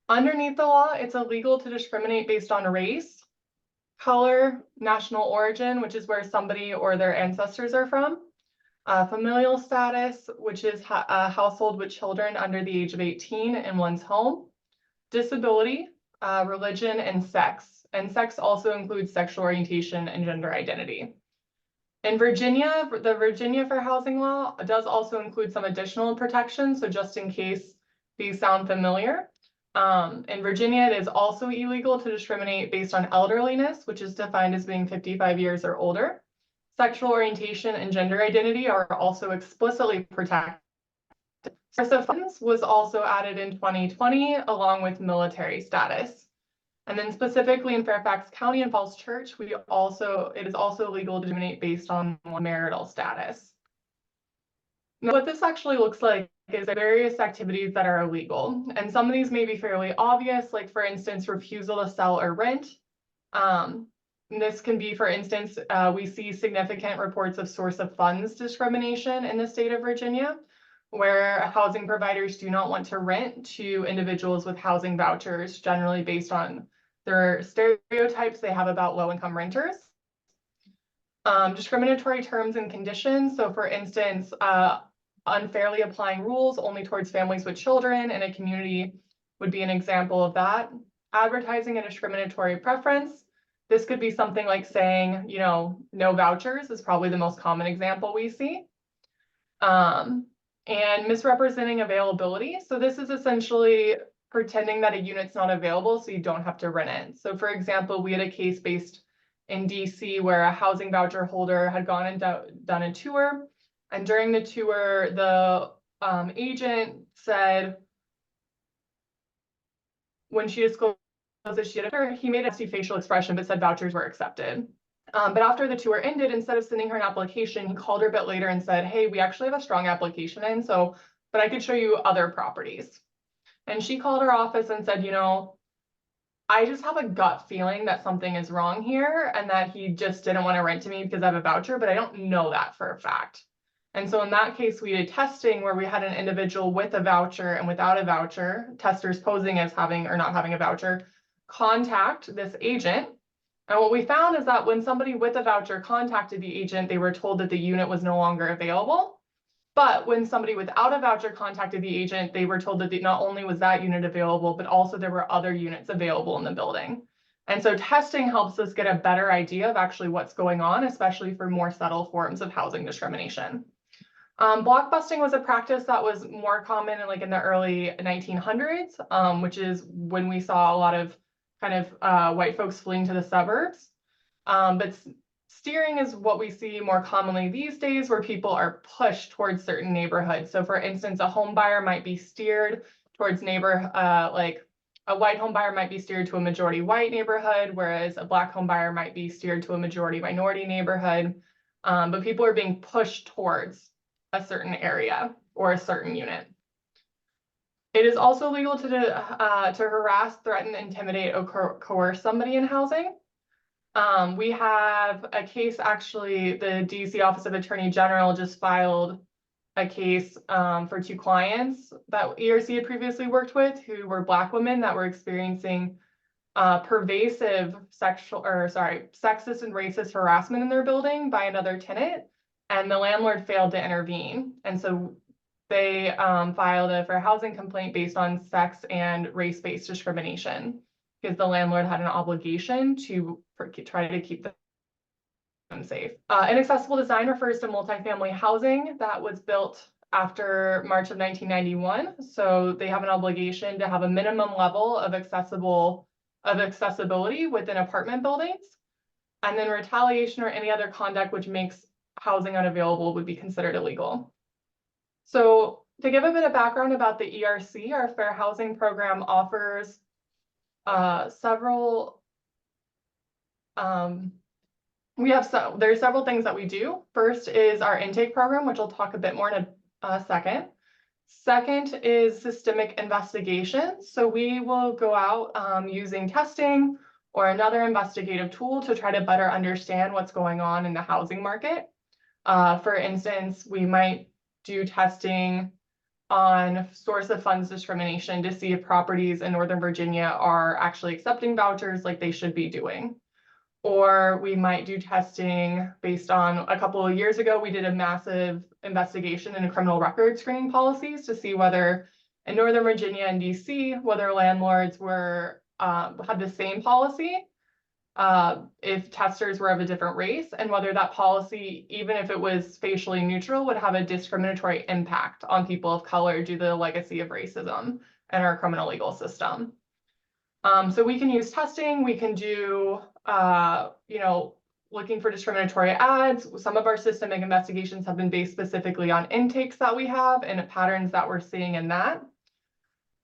Underneath the law, it's illegal to discriminate based on race, color, national origin, which is where somebody or their ancestors are from, familial status, which is a household with children under the age of 18 in one's home, disability, religion, and sex. And sex also includes sexual orientation and gender identity. In Virginia, the Virginia Fair Housing Law does also include some additional protections. So just in case these sound familiar, in Virginia, it is also illegal to discriminate based on elderliness, which is defined as being 55 years or older. Sexual orientation and gender identity are also explicitly protected. Source of funds was also added in 2020, along with military status. And then specifically in Fairfax County and Falls Church, it is also legal to discriminate based on marital status. Now, what this actually looks like is various activities that are illegal. And some of these may be fairly obvious, like for instance, refusal to sell or rent. This can be, for instance, we see significant reports of source of funds discrimination in the state of Virginia, where housing providers do not want to rent to individuals with housing vouchers, generally based on their stereotypes they have about low-income renters. Discriminatory terms and conditions. So for instance, unfairly applying rules only towards families with children in a community would be an example of that. Advertising a discriminatory preference. This could be something like saying, you know, no vouchers is probably the most common example we see. And misrepresenting availability. So this is essentially pretending that a unit's not available so you don't have to rent it. So for example, we had a case based in DC where a housing voucher holder had gone and done a tour. And during the tour, the agent said, when she disclosed that she had a, he made a facial expression but said vouchers were accepted. But after the tour ended, instead of sending her an application, he called her a bit later and said, hey, we actually have a strong application in, but I could show you other properties. And she called her office and said, you know, I just have a gut feeling that something is wrong here and that he just didn't want to rent to me because I have a voucher, but I don't know that for a fact. And so in that case, we did testing where we had an individual with a voucher and without a voucher, testers posing as having or not having a voucher, contact this agent. And what we found is that when somebody with a voucher contacted the agent, they were told that the unit was no longer available. But when somebody without a voucher contacted the agent, they were told that not only was that unit available, but also there were other units available in the building. And so testing helps us get a better idea of actually what's going on, especially for more subtle forms of housing discrimination. Blockbusting was a practice that was more common in the early 1900s, which is when we saw a lot of kind of white folks fleeing to the suburbs. But steering is what we see more commonly these days, where people are pushed towards certain neighborhoods. So for instance, a home buyer might be steered towards like a white home buyer might be steered to a majority white neighborhood, whereas a Black home buyer might be steered to a majority minority neighborhood. But people are being pushed towards a certain area or a certain unit. It is also legal to harass, threaten, intimidate, or coerce somebody in housing. We have a case, actually, the DC Office of Attorney General just filed a case for 2 clients that ERC had previously worked with who were Black women that were experiencing pervasive sexist and racist harassment in their building by another tenant, and the landlord failed to intervene. And so they filed a fair housing complaint based on sex and race-based discrimination because the landlord had an obligation to try to keep them safe. Inaccessible design refers to multifamily housing that was built after March of 1991. So they have an obligation to have a minimum level of accessibility within apartment buildings. And then retaliation or any other conduct which makes housing unavailable would be considered illegal. So to give a bit of background about the ERC, our fair housing program offers several there's several things that we do. First is our intake program, which I'll talk a bit more in a second. Second is systemic investigation. So we will go out using testing or another investigative tool to try to better understand what's going on in the housing market. For instance, we might do testing on source of funds discrimination to see if properties in Northern Virginia are actually accepting vouchers like they should be doing. Or we might do testing based on a couple of years ago, we did a massive investigation into criminal record screening policies to see whether in Northern Virginia and DC, whether landlords were had the same policy if testers were of a different race, and whether that policy, even if it was facially neutral, would have a discriminatory impact on people of color due to the legacy of racism in our criminal legal system. So we can use testing, we can do, looking for discriminatory ads. Some of our systemic investigations have been based specifically on intakes that we have and patterns that we're seeing in that.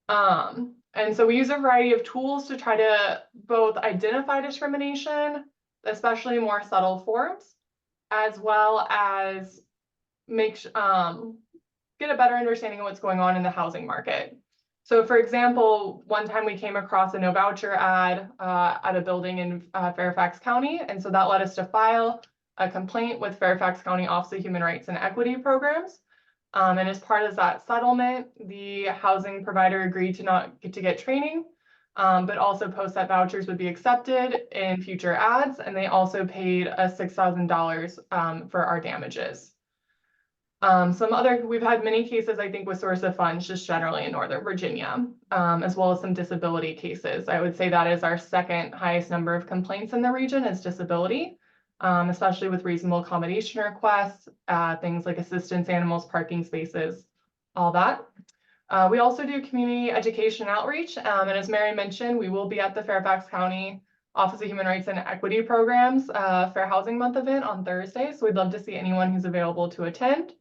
And so we use a variety of tools to try to both identify discrimination, especially more subtle forms, as well as get a better understanding of what's going on in the housing market. So for example, one time we came across a no voucher ad at a building in Fairfax County. And so that led us to file a complaint with Fairfax County Office of Human Rights and Equity Programs. And as part of that settlement, the housing provider agreed to not get training, but also post that vouchers would be accepted in future ads. And they also paid us $6,000 for our damages. We've had many cases, I think, with source of funds just generally in Northern Virginia, as well as some disability cases. I would say that is our second highest number of complaints in the region is disability, especially with reasonable accommodation requests, things like assistance animals, parking spaces, all that. We also do community education outreach. And as Mary mentioned, we will be at the Fairfax County Office of Human Rights and Equity Programs Fair Housing Month event on Thursday. So we'd love to see anyone who's available to attend.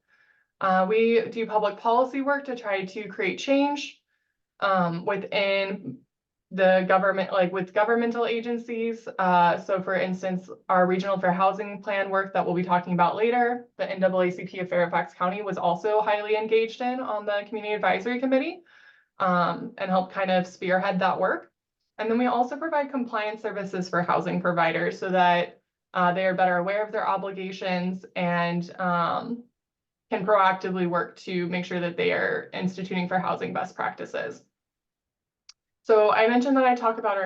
We do public policy work to try to create change within the government, like with governmental agencies. So for instance, our regional fair housing plan work that we'll be talking about later, the NAACP of Fairfax County was also highly engaged on the community advisory committee and helped kind of spearhead that work. And then we also provide compliance services for housing providers so that they are better aware of their obligations and can proactively work to make sure that they are instituting fair housing best practices. So I mentioned that I talk about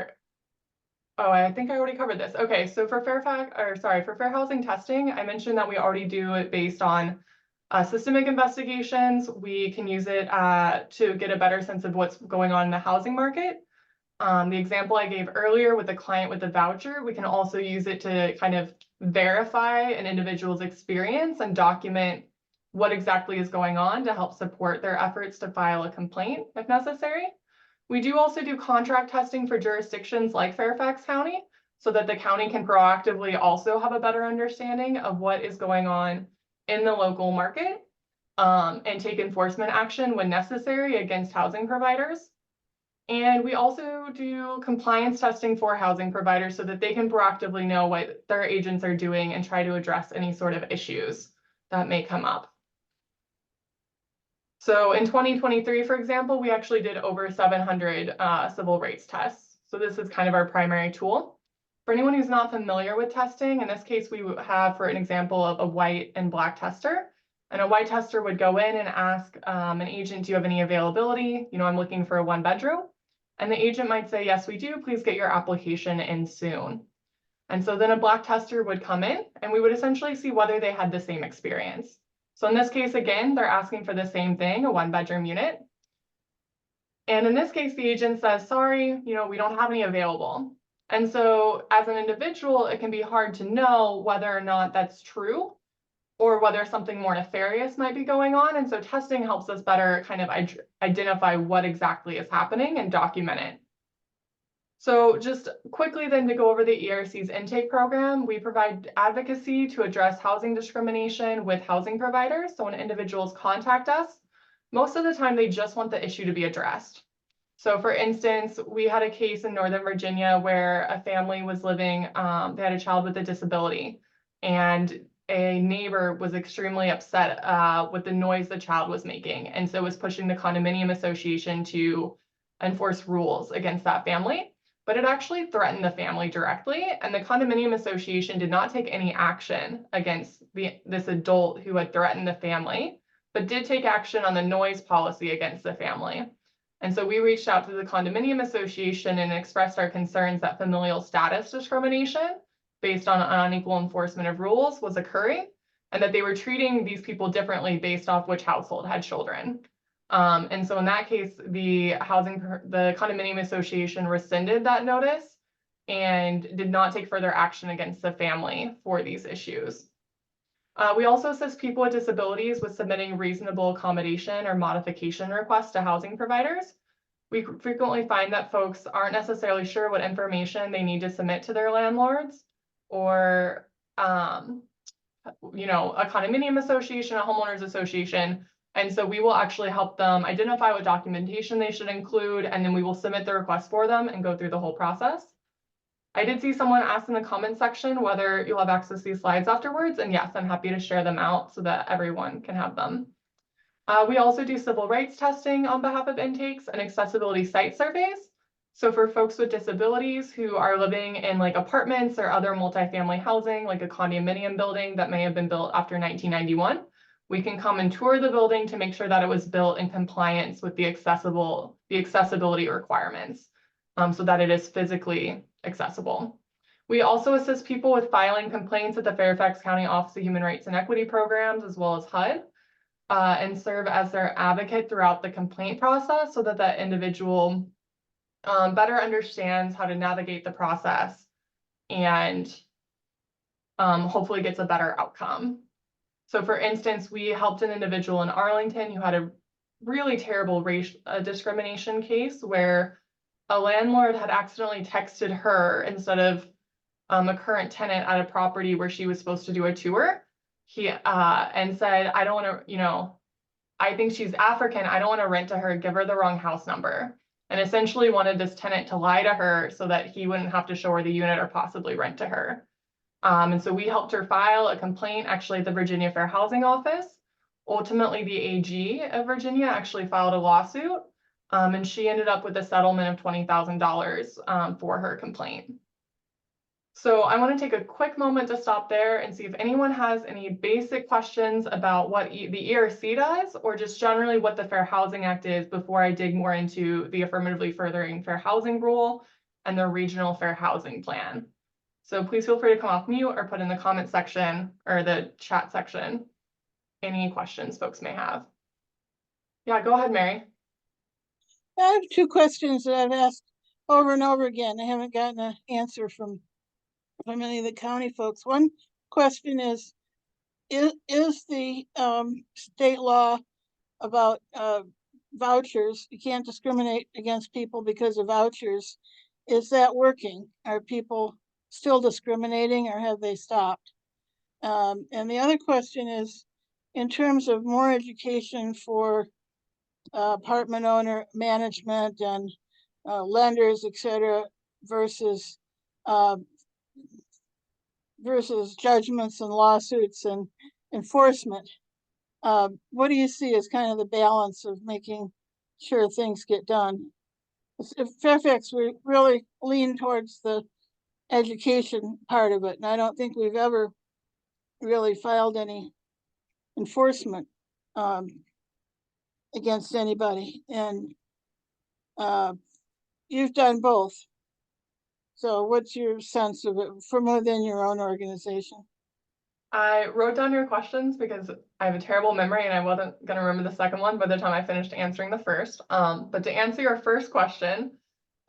I think I already covered this. Okay, so for fair housing testing, I mentioned that we already do it based on systemic investigations. We can use it to get a better sense of what's going on in the housing market. The example I gave earlier with the client with the voucher, we can also use it to kind of verify an individual's experience and document what exactly is going on to help support their efforts to file a complaint if necessary. We do also do contract testing for jurisdictions like Fairfax County so that the county can proactively also have a better understanding of what is going on in the local market and take enforcement action when necessary against housing providers. And we also do compliance testing for housing providers so that they can proactively know what their agents are doing and try to address any sort of issues that may come up. So in 2023, for example, we actually did over 700 civil rights tests. So this is kind of our primary tool. For anyone who's not familiar with testing, in this case, we have, for an example of a white and black tester. And a Y tester would go in and ask an agent, do you have any availability? You know, I'm looking for a 1-bedroom. And the agent might say, yes, we do. Please get your application in soon. And so then a black tester would come in and we would essentially see whether they had the same experience. So in this case, again, they're asking for the same thing, a 1-bedroom unit. And in this case, the agent says, sorry, you know, we don't have any available. And so as an individual, it can be hard to know whether or not that's true or whether something more nefarious might be going on. And so testing helps us better kind of identify what exactly is happening and document it. So just quickly then to go over the ERC's intake program, we provide advocacy to address housing discrimination with housing providers. So when individuals contact us, most of the time they just want the issue to be addressed. So for instance, we had a case in Northern Virginia where a family was living, they had a child with a disability, and a neighbor was extremely upset with the noise the child was making. And so was pushing the condominium association to enforce rules against that family. But it actually threatened the family directly, and the condominium association did not take any action against this adult who had threatened the family, but did take action on the noise policy against the family. And so we reached out to the condominium association and expressed our concerns that familial status discrimination based on unequal enforcement of rules was occurring, and that they were treating these people differently based off which household had children. And so in that case, the condominium association rescinded that notice and did not take further action against the family for these issues. We also assist people with disabilities with submitting reasonable accommodation or modification requests to housing providers. We frequently find that folks aren't necessarily sure what information they need to submit to their landlords, or you know, a condominium association, a homeowners association. And so we will actually help them identify what documentation they should include, and then we will submit the request for them and go through the whole process. I did see someone ask in the comment section whether you'll have access to these slides afterwards, and yes, I'm happy to share them out so that everyone can have them. We also do civil rights testing on behalf of intakes and accessibility site surveys. So for folks with disabilities who are living in like apartments or other multifamily housing, like a condominium building that may have been built after 1991, we can come and tour the building to make sure that it was built in compliance with the accessibility requirements, so that it is physically accessible. We also assist people with filing complaints at the Fairfax County Office of Human Rights and Equity Programs, as well as HUD. And serve as their advocate throughout the complaint process so that that individual better understands how to navigate the process and hopefully gets a better outcome. So for instance, we helped an individual in Arlington who had a really terrible race discrimination case where a landlord had accidentally texted her instead of a current tenant at a property where she was supposed to do a tour. He and said, I don't want to, you know, I think she's African. I don't want to rent to her, give her the wrong house number. And essentially wanted this tenant to lie to her so that he wouldn't have to show her the unit or possibly rent to her. And so we helped her file a complaint actually at the Virginia Fair Housing Office. Ultimately, the AG of Virginia actually filed a lawsuit, and she ended up with a settlement of $20,000 for her complaint. So I want to take a quick moment to stop there and see if anyone has any basic questions about what the ERC does, or just generally what the Fair Housing Act is, before I dig more into the Affirmatively Furthering Fair Housing Rule and the Regional Fair Housing Plan. So please feel free to come off mute or put in the comment section or the chat section any questions folks may have. Yeah, go ahead, Mary. I have two questions that I've asked over and over again. I haven't gotten an answer from any of the county folks. One question is the state law about vouchers, you can't discriminate against people because of vouchers, is that working? Are people still discriminating, or have they stopped? And the other question is, in terms of more education for apartment owner management and lenders, etc., versus judgments and lawsuits and enforcement. What do you see as kind of the balance of making sure things get done? At Fairfax, we really lean towards the education part of it, and I don't think we've ever really filed any enforcement against anybody. And you've done both. So what's your sense of it from within your own organization? I wrote down your questions because I have a terrible memory and I wasn't going to remember the second one by the time I finished answering the first. But to answer your first question,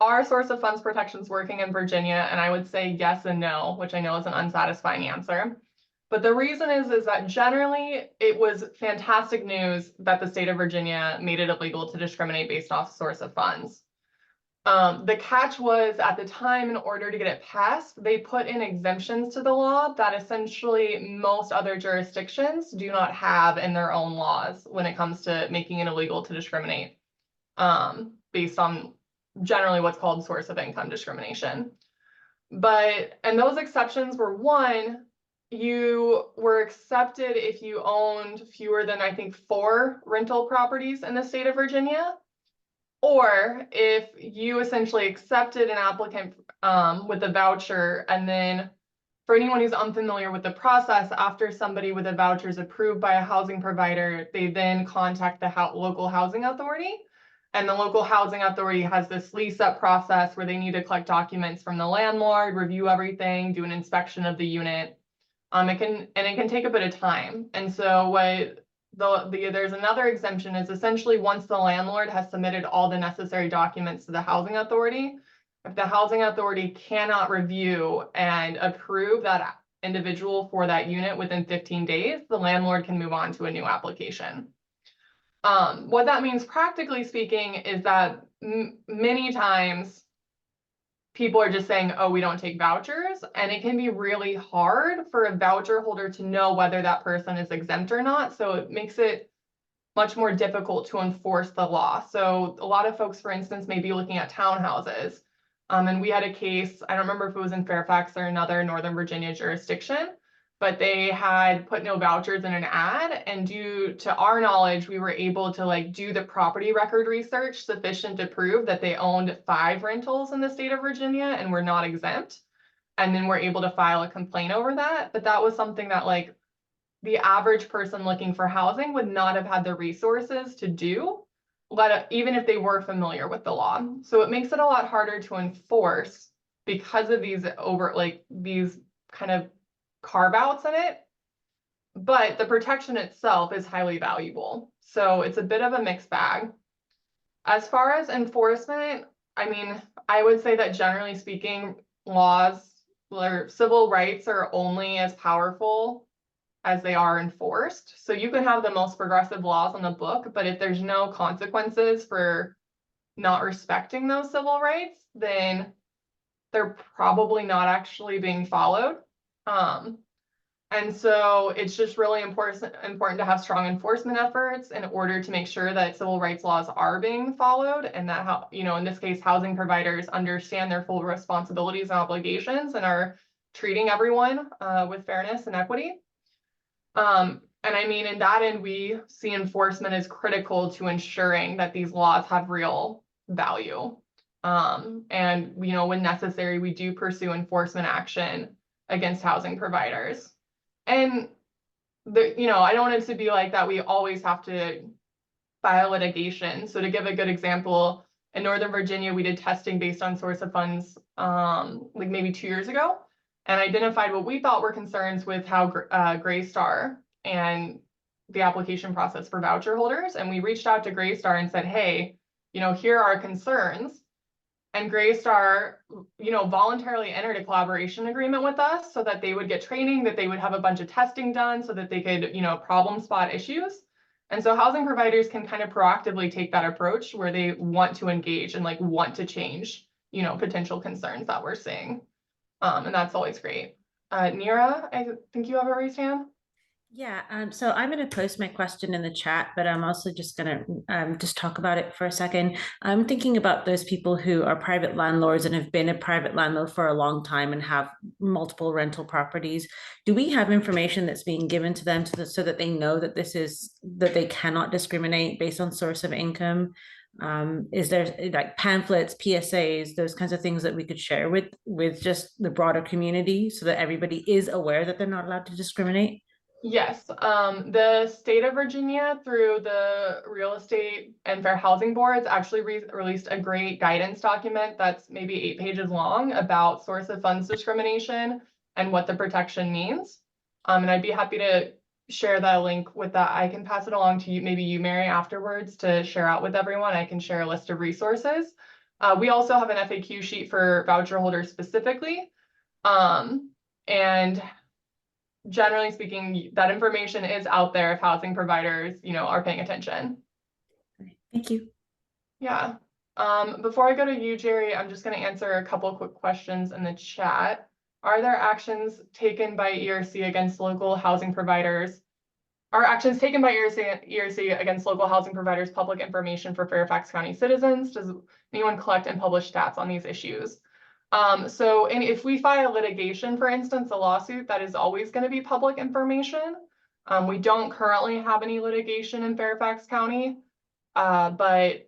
are source of funds protections working in Virginia? And I would say yes and no, which I know is an unsatisfying answer. But the reason is that generally it was fantastic news that the state of Virginia made it illegal to discriminate based off source of funds. The catch was at the time, in order to get it passed, they put in exemptions to the law that essentially most other jurisdictions do not have in their own laws when it comes to making it illegal to discriminate based on generally what's called source of income discrimination. And those exceptions were, one, you were accepted if you owned fewer than, I think, 4 rental properties in the state of Virginia, or if you essentially accepted an applicant with a voucher, and then for anyone who's unfamiliar with the process, after somebody with a voucher is approved by a housing provider, they then contact the local housing authority. And the local housing authority has this lease-up process where they need to collect documents from the landlord, review everything, do an inspection of the unit. It can take a bit of time. And so there's another exemption is essentially once the landlord has submitted all the necessary documents to the housing authority, if the housing authority cannot review and approve that individual for that unit within 15 days, the landlord can move on to a new application. What that means practically speaking is that many times people are just saying, oh, we don't take vouchers. And it can be really hard for a voucher holder to know whether that person is exempt or not. So it makes it much more difficult to enforce the law. So a lot of folks, for instance, may be looking at townhouses. And we had a case, I don't remember if it was in Fairfax or another Northern Virginia jurisdiction, but they had put no vouchers in an ad. And due to our knowledge, we were able to do the property record research sufficient to prove that they owned 5 rentals in the state of Virginia and were not exempt. And then we're able to file a complaint over that. But that was something that the average person looking for housing would not have had the resources to do, even if they were familiar with the law. So it makes it a lot harder to enforce because of these these kind of carve outs in it, but the protection itself is highly valuable. So it's a bit of a mixed bag. As far as enforcement, I mean, I would say that generally speaking, laws or civil rights are only as powerful as they are enforced. So you can have the most progressive laws on the book, but if there's no consequences for not respecting those civil rights, then they're probably not actually being followed. And so it's just really important to have strong enforcement efforts in order to make sure that civil rights laws are being followed, and that, in this case, housing providers understand their full responsibilities and obligations and are treating everyone with fairness and equity. And I mean, in that end, we see enforcement as critical to ensuring that these laws have real value. And, when necessary, we do pursue enforcement action against housing providers. And, I don't want it to be like that we always have to file litigation. So to give a good example, in Northern Virginia, we did testing based on source of funds maybe 2 years ago, and identified what we thought were concerns with how Greystar and the application process for voucher holders. And we reached out to Greystar and said, hey, here are our concerns. And Greystar, voluntarily entered a collaboration agreement with us so that they would get training, that they would have a bunch of testing done so that they could, problem spot issues. And so housing providers can kind of proactively take that approach where they want to engage and want to change, potential concerns that we're seeing. And that's always great. Nira, I think you have a raised hand. Yeah, so I'm going to post my question in the chat, but I'm also just going to just talk about it for a second. I'm thinking about those people who are private landlords and have been a private landlord for a long time and have multiple rental properties. Do we have information that's being given to them so that they know that that they cannot discriminate based on source of income? Is there pamphlets, PSAs, those kinds of things that we could share with just the broader community so that everybody is aware that they're not allowed to discriminate? Yes, the state of Virginia through the real estate and fair housing boards actually released a great guidance document that's maybe 8 pages long about source of funds discrimination and what the protection means. And I'd be happy to share that link with that. I can pass it along to you, maybe you, Mary, afterwards to share out with everyone. I can share a list of resources. We also have an FAQ sheet for voucher holders specifically. And generally speaking, that information is out there if housing providers, are paying attention. Thank you. Yeah. Before I go to you, Jerry, I'm just going to answer a couple quick questions in the chat. Are there actions taken by ERC against local housing providers? Are actions taken by ERC against local housing providers public information for Fairfax County citizens? Does anyone collect and publish stats on these issues? And if we file litigation, for instance, a lawsuit, that is always going to be public information. We don't currently have any litigation in Fairfax County, but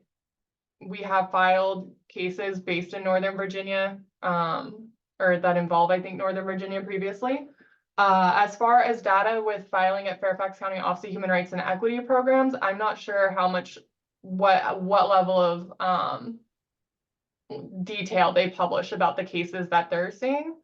we have filed cases based in Northern Virginia, or that involve, I think, Northern Virginia previously. As far as data with filing at Fairfax County Office of Human Rights and Equity programs, I'm not sure how much, what level of detail they publish about the cases that they're seeing,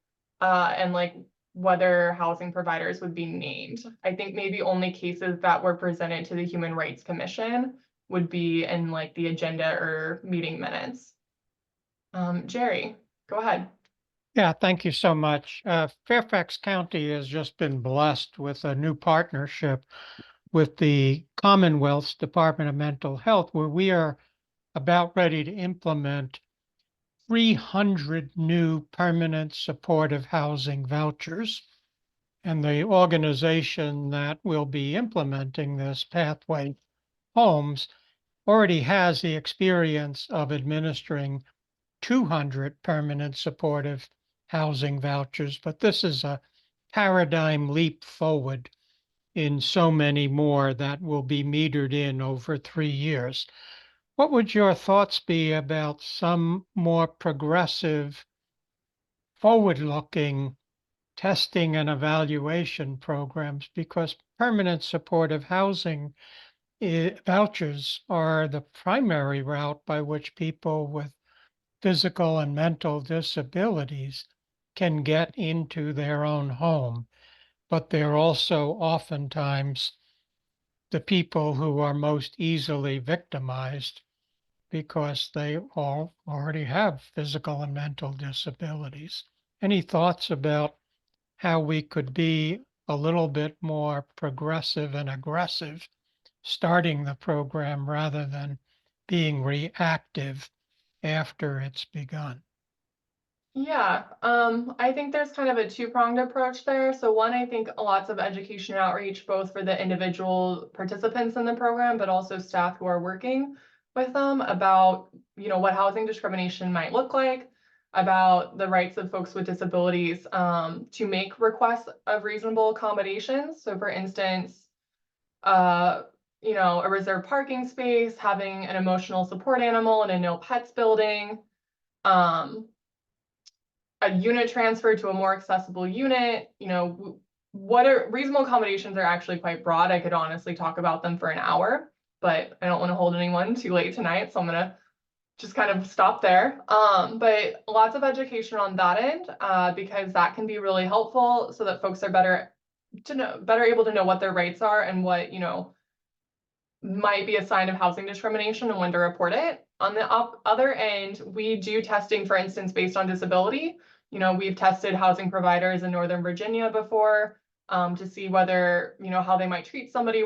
and like whether housing providers would be named. I think maybe only cases that were presented to the Human Rights Commission would be in like the agenda or meeting minutes. Jerry, go ahead. Yeah, thank you so much. Fairfax County has just been blessed with a new partnership with the Commonwealth's Department of Mental Health, where we are about ready to implement 300 new permanent supportive housing vouchers. And the organization that will be implementing this, Pathway Homes, already has the experience of administering 200 permanent supportive housing vouchers, but this is a paradigm leap forward in so many more that will be metered in over 3 years. What would your thoughts be about some more progressive, forward-looking testing and evaluation programs? Because permanent supportive housing vouchers are the primary route by which people with physical and mental disabilities can get into their own home, but they're also oftentimes the people who are most easily victimized because they all already have physical and mental disabilities. Any thoughts about how we could be a little bit more progressive and aggressive starting the program rather than being reactive after it's begun? Yeah, I think there's kind of a two-pronged approach there. So one, I think lots of education and outreach, both for the individual participants in the program, but also staff who are working with them about, what housing discrimination might look like, about the rights of folks with disabilities to make requests of reasonable accommodations. So for instance, a reserved parking space, having an emotional support animal in a no pets building, a unit transfer to a more accessible unit, what are reasonable accommodations are actually quite broad. I could honestly talk about them for an hour, but I don't want to hold anyone too late tonight. So I'm going to just kind of stop there. But lots of education on that end, because that can be really helpful so that folks are better able to know what their rights are and what, might be a sign of housing discrimination and when to report it. On the other end, we do testing, for instance, based on disability. We've tested housing providers in Northern Virginia before to see whether, how they might treat somebody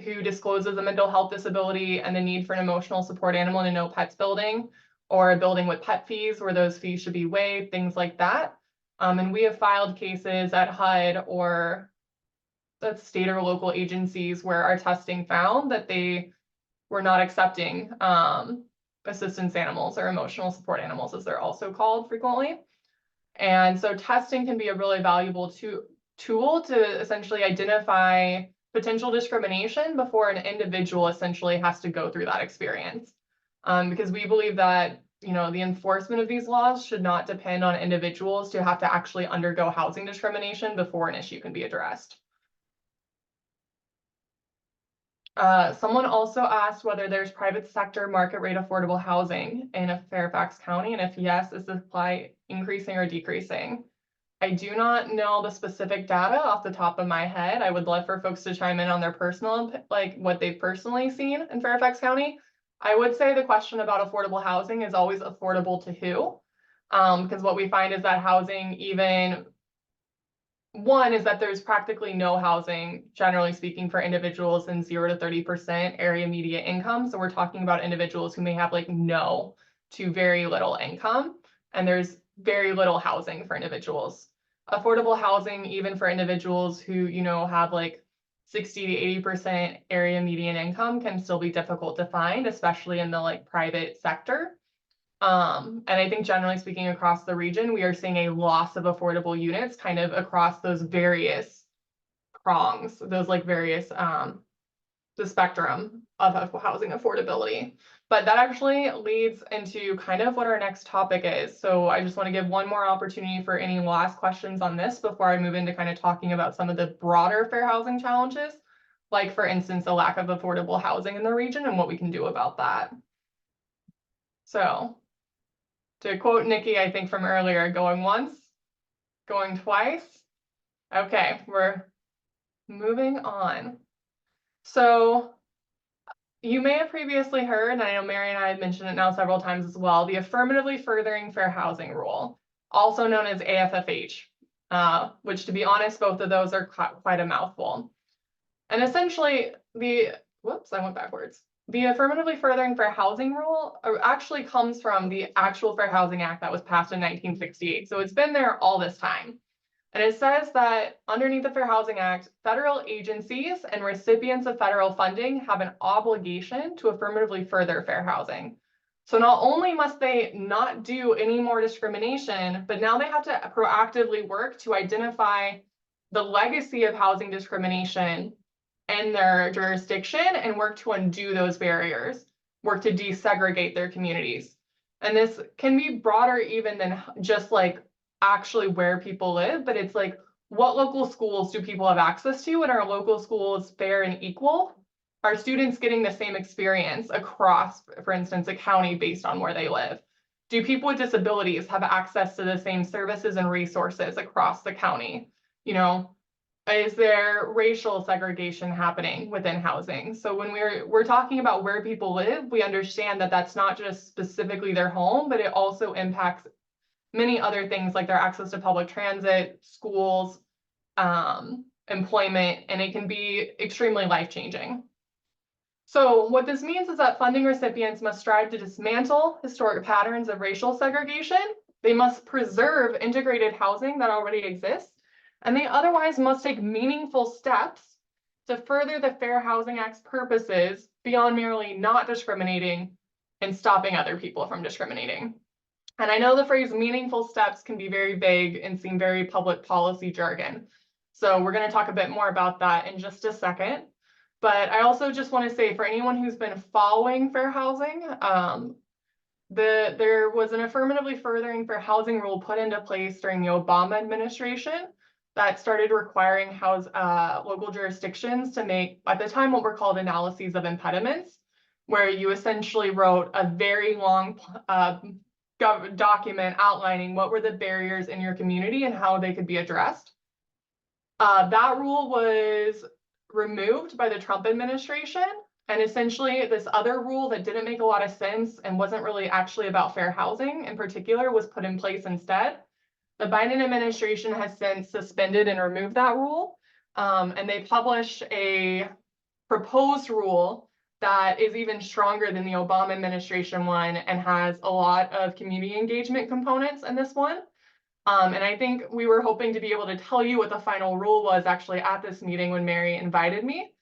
who discloses a mental health disability and the need for an emotional support animal in a no pets building, or a building with pet fees where those fees should be waived, things like that. And we have filed cases at HUD or the state or local agencies where our testing found that they were not accepting assistance animals or emotional support animals, as they're also called frequently. And so testing can be a really valuable tool to essentially identify potential discrimination before an individual essentially has to go through that experience. Because we believe that, the enforcement of these laws should not depend on individuals to have to actually undergo housing discrimination before an issue can be addressed. Someone also asked whether there's private sector market rate affordable housing in Fairfax County, and if yes, is the supply increasing or decreasing? I do not know the specific data off the top of my head. I would love for folks to chime in on their personal, like what they've personally seen in Fairfax County. I would say the question about affordable housing is always affordable to who? Because what we find is that housing, even one is that there's practically no housing, generally speaking, for individuals in 0 to 30% area median income. So we're talking about individuals who may have like no to very little income, and there's very little housing for individuals. Affordable housing, even for individuals who, you know, have like 60 to 80% area median income, can still be difficult to find, especially in the like private sector. And I think generally speaking across the region, we are seeing a loss of affordable units kind of across those various prongs, those like various, the spectrum of housing affordability. But that actually leads into kind of what our next topic is. So I just want to give one more opportunity for any last questions on this before I move into kind of talking about some of the broader fair housing challenges, like for instance, the lack of affordable housing in the region and what we can do about that. So to quote Nikki, I think from earlier, going once, going twice. Okay, we're moving on. So you may have previously heard, and I know Mary and I have mentioned it now several times as well, the Affirmatively Furthering Fair Housing Rule, also known as AFFH, which to be honest, both of those are quite a mouthful. And essentially whoops, I went backwards. The Affirmatively Furthering Fair Housing Rule actually comes from the actual Fair Housing Act that was passed in 1968. So it's been there all this time. And it says that underneath the Fair Housing Act, federal agencies and recipients of federal funding have an obligation to affirmatively further fair housing. So not only must they not do any more discrimination, but now they have to proactively work to identify the legacy of housing discrimination in their jurisdiction and work to undo those barriers, work to desegregate their communities. And this can be broader even than just like actually where people live, but it's like, what local schools do people have access to? And are local schools fair and equal? Are students getting the same experience across, for instance, a county based on where they live? Do people with disabilities have access to the same services and resources across the county? You know, is there racial segregation happening within housing? So when we're talking about where people live, we understand that that's not just specifically their home, but it also impacts many other things like their access to public transit, schools, employment, and it can be extremely life-changing. So what this means is that funding recipients must strive to dismantle historic patterns of racial segregation. They must preserve integrated housing that already exists, and they otherwise must take meaningful steps to further the Fair Housing Act's purposes beyond merely not discriminating and stopping other people from discriminating. And I know the phrase meaningful steps can be very vague and seem very public policy jargon. So we're going to talk a bit more about that in just a second. But I also just want to say for anyone who's been following fair housing, there was an affirmatively furthering fair housing rule put into place during the Obama administration that started requiring local jurisdictions to make, at the time, what were called analyses of impediments, where you essentially wrote a very long document outlining what were the barriers in your community and how they could be addressed. That rule was removed by the Trump administration, and essentially this other rule that didn't make a lot of sense and wasn't really actually about fair housing in particular was put in place instead. The Biden administration has since suspended and removed that rule, and they published a proposed rule that is even stronger than the Obama administration one and has a lot of community engagement components in this one. And I think we were hoping to be able to tell you what the final rule was actually at this meeting when Mary invited me.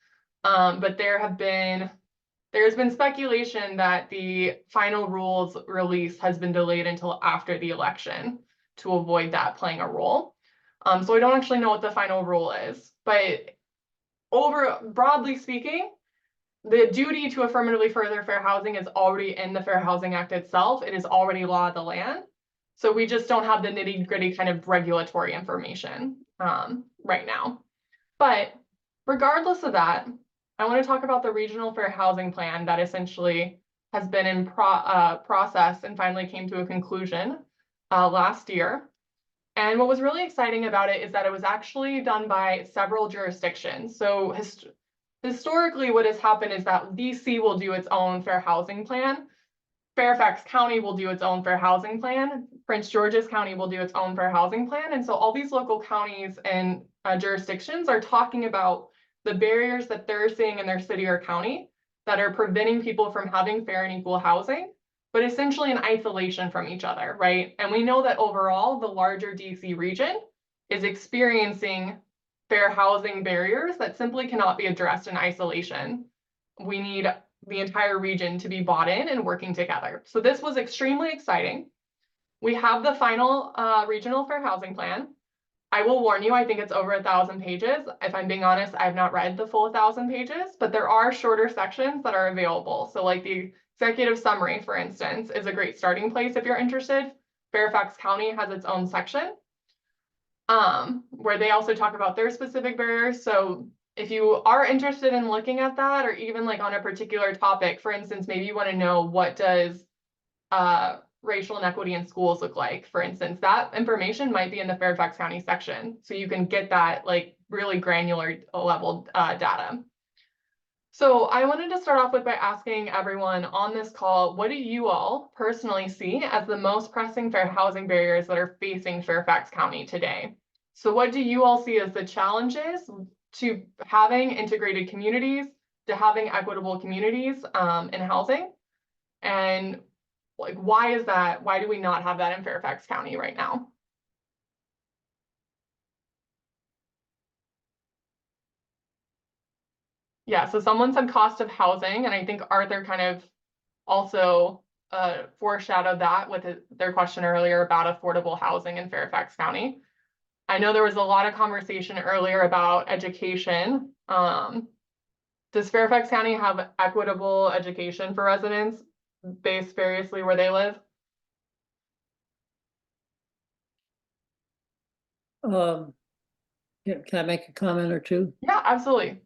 But there's been speculation that the final rules release has been delayed until after the election to avoid that playing a role. So I don't actually know what the final rule is, but broadly speaking, the duty to affirmatively further fair housing is already in the Fair Housing Act itself. It is already law of the land. So we just don't have the nitty-gritty kind of regulatory information right now. But regardless of that, I want to talk about the regional fair housing plan that essentially has been in process and finally came to a conclusion last year. And what was really exciting about it is that it was actually done by several jurisdictions. So historically, what has happened is that DC will do its own fair housing plan. Fairfax County will do its own fair housing plan. Prince George's County will do its own fair housing plan. And so all these local counties and jurisdictions are talking about the barriers that they're seeing in their city or county that are preventing people from having fair and equal housing, but essentially in isolation from each other, right? And we know that overall, the larger DC region is experiencing fair housing barriers that simply cannot be addressed in isolation. We need the entire region to be bought in and working together. So this was extremely exciting. We have the final regional fair housing plan. I will warn you, I think it's over 1,000 pages. If I'm being honest, I've not read the full 1,000 pages, but there are shorter sections that are available. So like the executive summary, for instance, is a great starting place if you're interested. Fairfax County has its own section where they also talk about their specific barriers. So if you are interested in looking at that, or even like on a particular topic, for instance, maybe you want to know what does racial inequity in schools look like, for instance, that information might be in the Fairfax County section. So you can get that like really granular level data. So I wanted to start off with by asking everyone on this call, what do you all personally see as the most pressing fair housing barriers that are facing Fairfax County today? So what do you all see as the challenges to having integrated communities, to having equitable communities in housing? And like, why is that? Why do we not have that in Fairfax County right now? Yeah, so someone said cost of housing, and I think Arthur kind of also foreshadowed that with their question earlier about affordable housing in Fairfax County. I know there was a lot of conversation earlier about education. Does Fairfax County have equitable education for residents based variously where they live? Can I make a comment or two? Yeah, absolutely.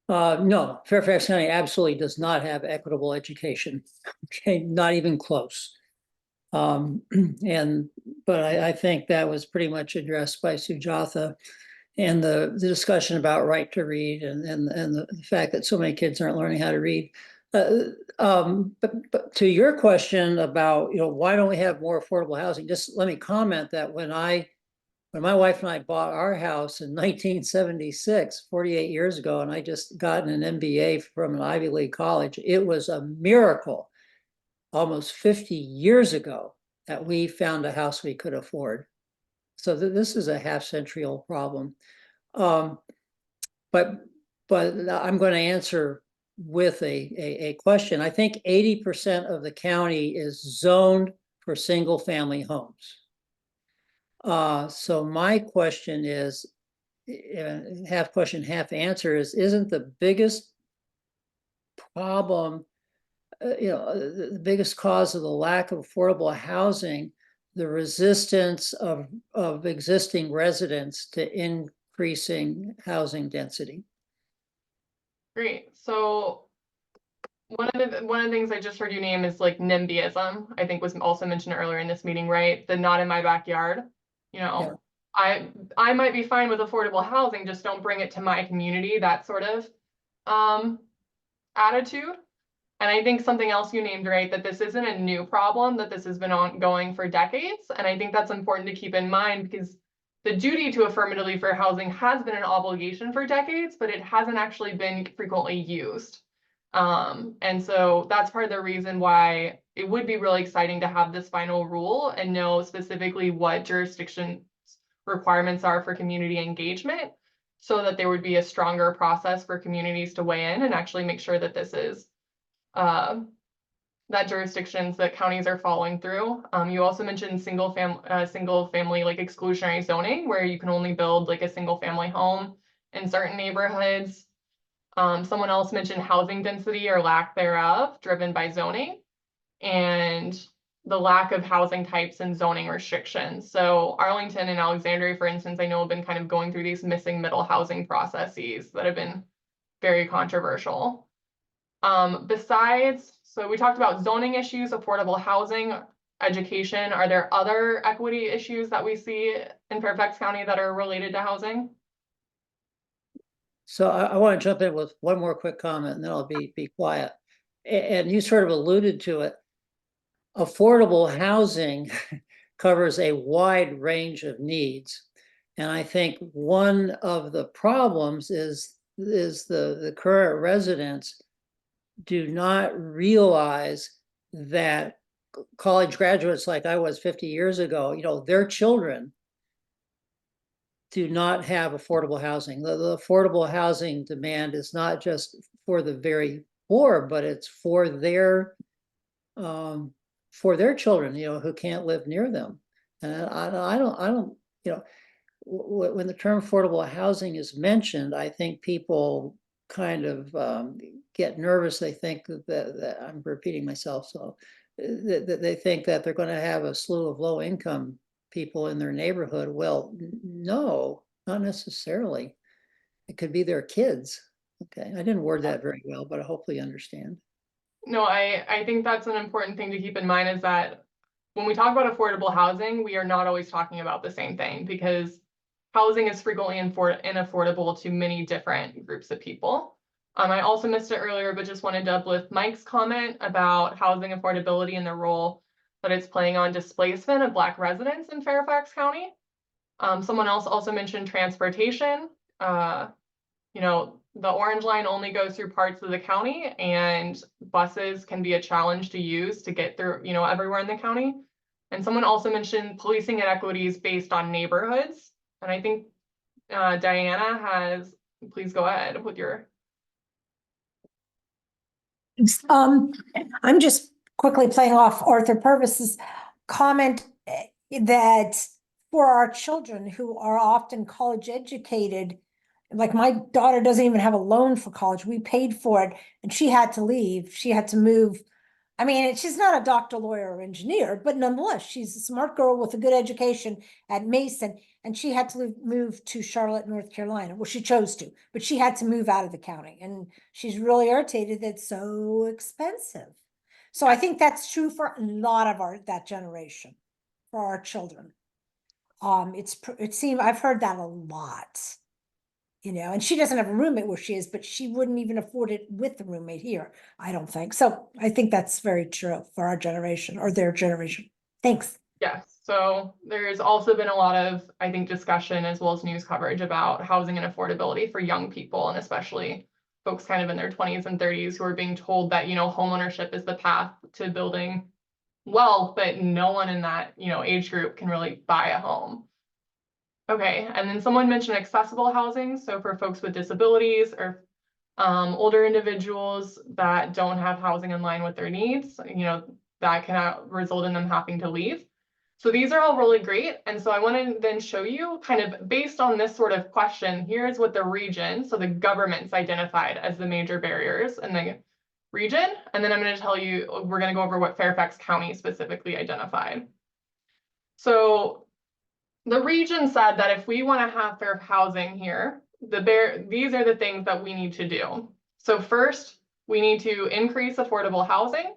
No, Fairfax County absolutely does not have equitable education. Okay, not even close. But I think that was pretty much addressed by Sujatha, and the discussion about right to read and the fact that so many kids aren't learning how to read. But to your question about, why don't we have more affordable housing? Just let me comment that when my wife and I bought our house in 1976, 48 years ago, and I just gotten an MBA from an Ivy League college, it was a miracle almost 50 years ago that we found a house we could afford. So this is a half-century-old problem. But I'm going to answer with a question. I think 80% of the county is zoned for single-family homes. So my question is, half question, half answer is, isn't the biggest problem, the biggest cause of the lack of affordable housing, the resistance of existing residents to increasing housing density? Great. So one of the things I just heard you name is like NIMBYism, I think was also mentioned earlier in this meeting, right? The not in my backyard. Yeah. I might be fine with affordable housing, just don't bring it to my community, that sort of attitude. And I think something else you named, right, that this isn't a new problem, that this has been ongoing for decades. And I think that's important to keep in mind, because the duty to affirmatively fair housing has been an obligation for decades, but it hasn't actually been frequently used. And so that's part of the reason why it would be really exciting to have this final rule and know specifically what jurisdiction requirements are for community engagement, so that there would be a stronger process for communities to weigh in and actually make sure that this is that jurisdictions that counties are following through. You also mentioned single family like exclusionary zoning, where you can only build like a single family home in certain neighborhoods. Someone else mentioned housing density or lack thereof driven by zoning, and the lack of housing types and zoning restrictions. So Arlington and Alexandria, for instance, I know have been kind of going through these missing middle housing processes that have been very controversial. Besides, so we talked about zoning issues, affordable housing, education. Are there other equity issues that we see in Fairfax County that are related to housing? So I want to jump in with one more quick comment, and then I'll be quiet. And you sort of alluded to it. Affordable housing covers a wide range of needs. And I think one of the problems is the current residents do not realize that college graduates like I was 50 years ago, you know, their children do not have affordable housing. The affordable housing demand is not just for the very poor, but it's for their children, you know, who can't live near them. And I don't, you know, when the term affordable housing is mentioned, I think people kind of get nervous. They think that I'm repeating myself, so that they think that they're going to have a slew of low income people in their neighborhood. Well, no, not necessarily. It could be their kids. Okay, I didn't word that very well, but I hopefully understand. No, I think that's an important thing to keep in mind, is that when we talk about affordable housing, we are not always talking about the same thing, because housing is frequently inaffordable to many different groups of people. I also missed it earlier, but just wanted to uplift Mike's comment about housing affordability and the role that it's playing on displacement of Black residents in Fairfax County. Someone else also mentioned transportation. You know, the Orange Line only goes through parts of the county, and buses can be a challenge to use to get through, you know, everywhere in the county. And someone also mentioned policing inequities based on neighborhoods. And I think Diana has, please go ahead with your. I'm just quickly playing off Arthur Purvis's comment that for our children who are often college educated, like my daughter doesn't even have a loan for college. We paid for it and she had to leave. She had to move. I mean, she's not a doctor, lawyer, or engineer, but nonetheless, she's a smart girl with a good education at Mason, and she had to move to Charlotte, North Carolina. Well, she chose to, but she had to move out of the county, and she's really irritated that it's so expensive. So I think that's true for a lot of that generation, for our children. It seems I've heard that a lot. You know, and she doesn't have a roommate where she is, but she wouldn't even afford it with the roommate here, I don't think. So I think that's very true for our generation or their generation. Thanks. Yes, so there's also been a lot of, I think, discussion as well as news coverage about housing and affordability for young people, and especially folks kind of in their 20s and 30s who are being told that, you know, homeownership is the path to building wealth, but no one in that, you know, age group can really buy a home. Okay, and then someone mentioned accessible housing. So for folks with disabilities or older individuals that don't have housing in line with their needs, you know, that can result in them having to leave. So these are all really great. And so I want to then show you, kind of based on this sort of question, here's what the region, so the government's identified as the major barriers in the region. And then I'm going to tell you, we're going to go over what Fairfax County specifically identified. So the region said that if we want to have fair housing here, these are the things that we need to do. So first, we need to increase affordable housing,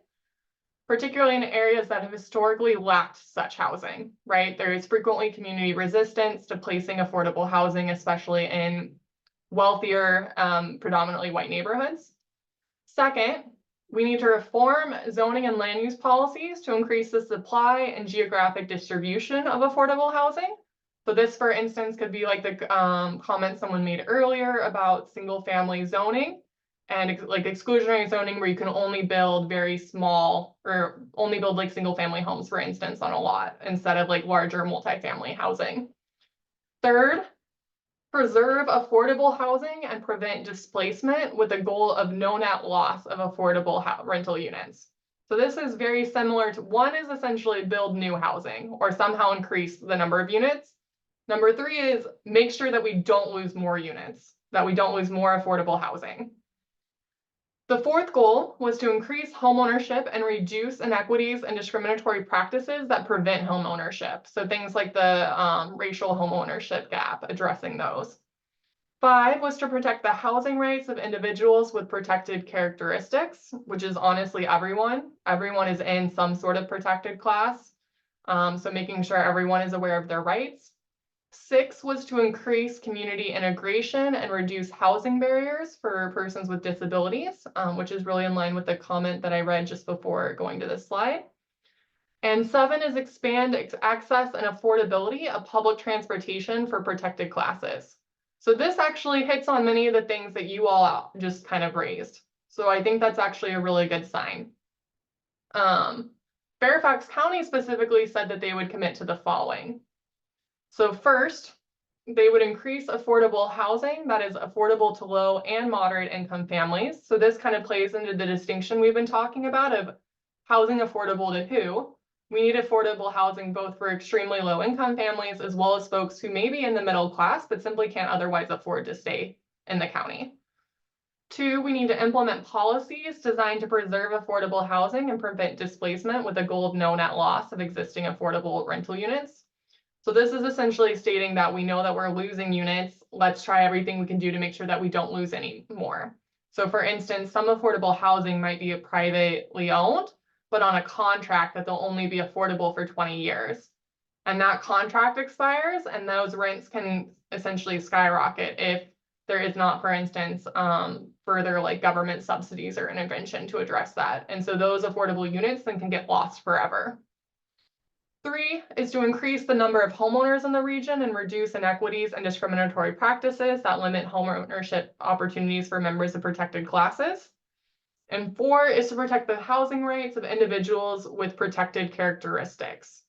particularly in areas that have historically lacked such housing, right? There is frequently community resistance to placing affordable housing, especially in wealthier, predominantly white neighborhoods. Second, we need to reform zoning and land use policies to increase the supply and geographic distribution of affordable housing. So this, for instance, could be like the comment someone made earlier about single family zoning and like exclusionary zoning, where you can only build very small or only build like single family homes, for instance, on a lot instead of like larger multifamily housing. Third, preserve affordable housing and prevent displacement with the goal of no net loss of affordable rental units. So this is very similar to, one is essentially build new housing or somehow increase the number of units. Number three is make sure that we don't lose more units, that we don't lose more affordable housing. The fourth goal was to increase homeownership and reduce inequities and discriminatory practices that prevent homeownership. So things like the racial homeownership gap, addressing those. 5 was to protect the housing rights of individuals with protected characteristics, which is honestly everyone. Everyone is in some sort of protected class. So making sure everyone is aware of their rights. 6 was to increase community integration and reduce housing barriers for persons with disabilities, which is really in line with the comment that I read just before going to this slide. And 7 is expand access and affordability of public transportation for protected classes. So this actually hits on many of the things that you all just kind of raised. So I think that's actually a really good sign. Fairfax County specifically said that they would commit to the following. So first, they would increase affordable housing that is affordable to low and moderate income families. So this kind of plays into the distinction we've been talking about of housing affordable to who. We need affordable housing both for extremely low income families as well as folks who may be in the middle class but simply can't otherwise afford to stay in the county. 2, we need to implement policies designed to preserve affordable housing and prevent displacement with a goal of no net loss of existing affordable rental units. So this is essentially stating that we know that we're losing units. Let's try everything we can do to make sure that we don't lose any more. So for instance, some affordable housing might be privately owned, but on a contract that they'll only be affordable for 20 years. And that contract expires and those rents can essentially skyrocket if there is not, for instance, further like government subsidies or intervention to address that. And so those affordable units then can get lost forever. 3 is to increase the number of homeowners in the region and reduce inequities and discriminatory practices that limit homeownership opportunities for members of protected classes. And 4 is to protect the housing rights of individuals with protected characteristics.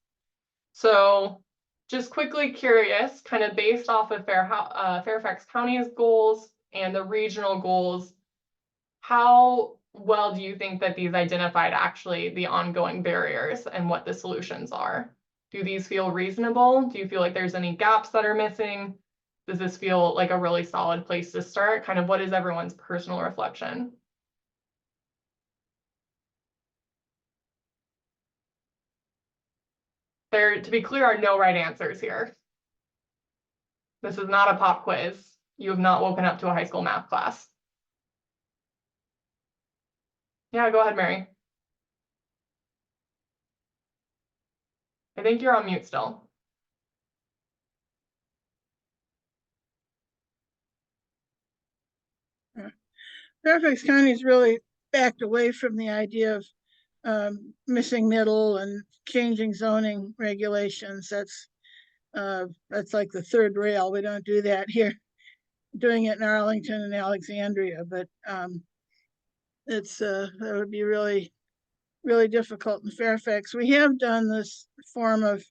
So just quickly curious, kind of based off of Fairfax County's goals and the regional goals, how well do you think that these identified actually the ongoing barriers and what the solutions are? Do these feel reasonable? Do you feel like there's any gaps that are missing? Does this feel like a really solid place to start? Kind of what is everyone's personal reflection? There, to be clear, are no right answers here. This is not a pop quiz. You have not woken up to a high school math class. Yeah, go ahead, Mary. I think you're on mute still. Fairfax County's really backed away from the idea of missing middle and changing zoning regulations. That's like the third rail. We don't do that here. Doing it in Arlington and Alexandria, but that would be really, really difficult in Fairfax. We have done this form of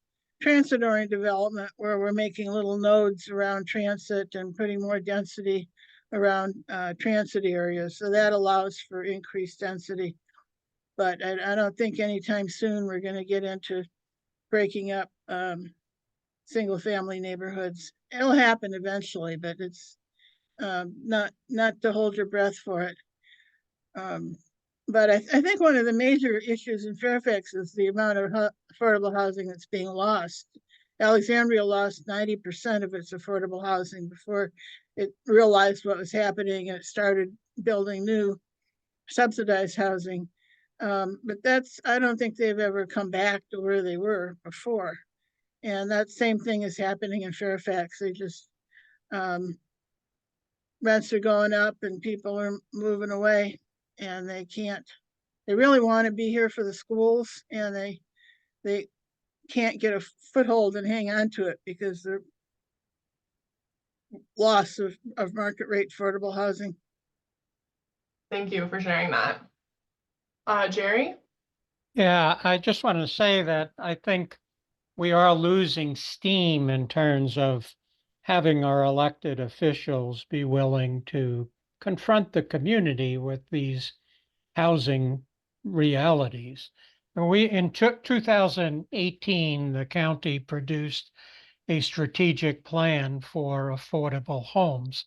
transit-oriented development where we're making little nodes around transit and putting more density around transit areas. So that allows for increased density. But I don't think anytime soon we're going to get into breaking up single family neighborhoods. It'll happen eventually, but it's not to hold your breath for it. But I think one of the major issues in Fairfax is the amount of affordable housing that's being lost. Alexandria lost 90% of its affordable housing before it realized what was happening and it started building new subsidized housing. But I don't think they've ever come back to where they were before. And that same thing is happening in Fairfax. They just, rents are going up and people are moving away and they really want to be here for the schools and they can't get a foothold and hang on to it because they're loss of market rate affordable housing. Thank you for sharing that. Jerry? Yeah, I just want to say that I think we are losing steam in terms of having our elected officials be willing to confront the community with these housing realities. In 2018, the county produced a strategic plan for affordable homes.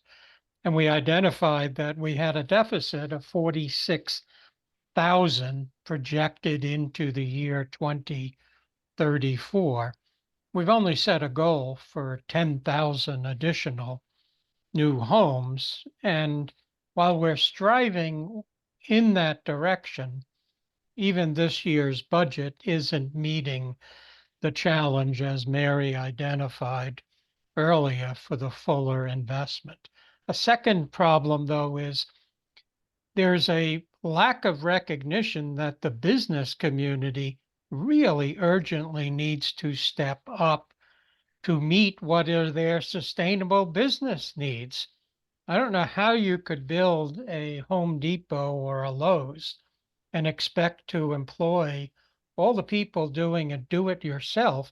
And we identified that we had a deficit of 46,000 projected into the year 2034. We've only set a goal for 10,000 additional. new homes. And while we're striving in that direction, even this year's budget isn't meeting the challenge, as Mary identified earlier, for the fuller investment. A second problem, though, is there's a lack of recognition that the business community really urgently needs to step up to meet what are their sustainable business needs. I don't know how you could build a Home Depot or a Lowe's and expect to employ all the people doing a do-it-yourself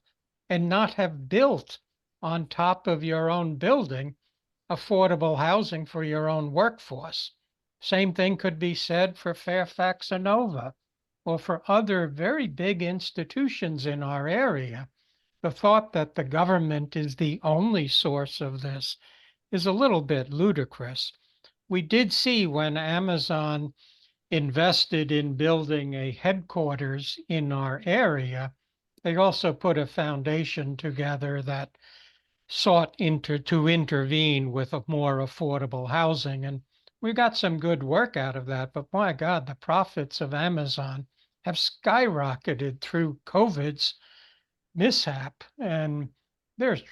and not have built on top of your own building affordable housing for your own workforce. Same thing could be said for Fairfax and Nova or for other very big institutions in our area. The thought that the government is the only source of this is a little bit ludicrous. We did see when Amazon invested in building a headquarters in our area, they also put a foundation together that sought to intervene with a more affordable housing. And we got some good work out of that. But my God, the profits of Amazon have skyrocketed through COVID's mishap. And there's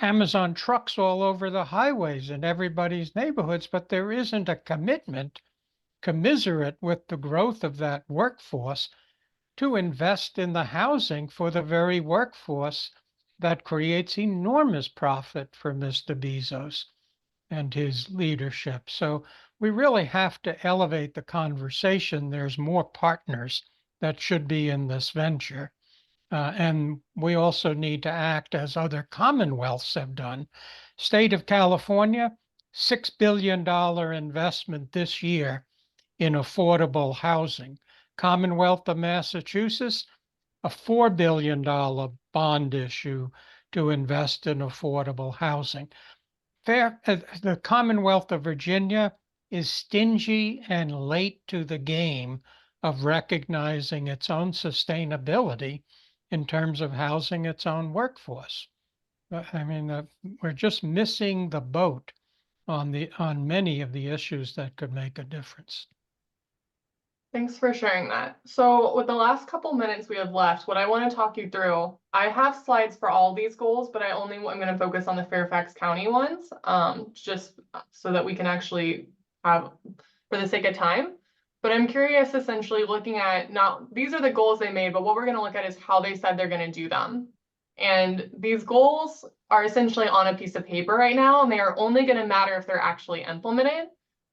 Amazon trucks all over the highways in everybody's neighborhoods, but there isn't a commitment commensurate with the growth of that workforce to invest in the housing for the very workforce that creates enormous profit for Mr. Bezos and his leadership. So we really have to elevate the conversation. There's more partners that should be in this venture. And we also need to act as other commonwealths have done. State of California, $6 billion investment this year in affordable housing. Commonwealth of Massachusetts, a $4 billion bond issue to invest in affordable housing. The Commonwealth of Virginia is stingy and late to the game of recognizing its own sustainability in terms of housing its own workforce. I mean, we're just missing the boat on many of the issues that could make a difference. Thanks for sharing that. So with the last couple minutes we have left, what I want to talk you through, I have slides for all these goals, but I'm going to focus on the Fairfax County ones, just so that we can actually have, for the sake of time. But I'm curious, essentially looking at, these are the goals they made, but what we're going to look at is how they said they're going to do them. And these goals are essentially on a piece of paper right now, and they are only going to matter if they're actually implemented.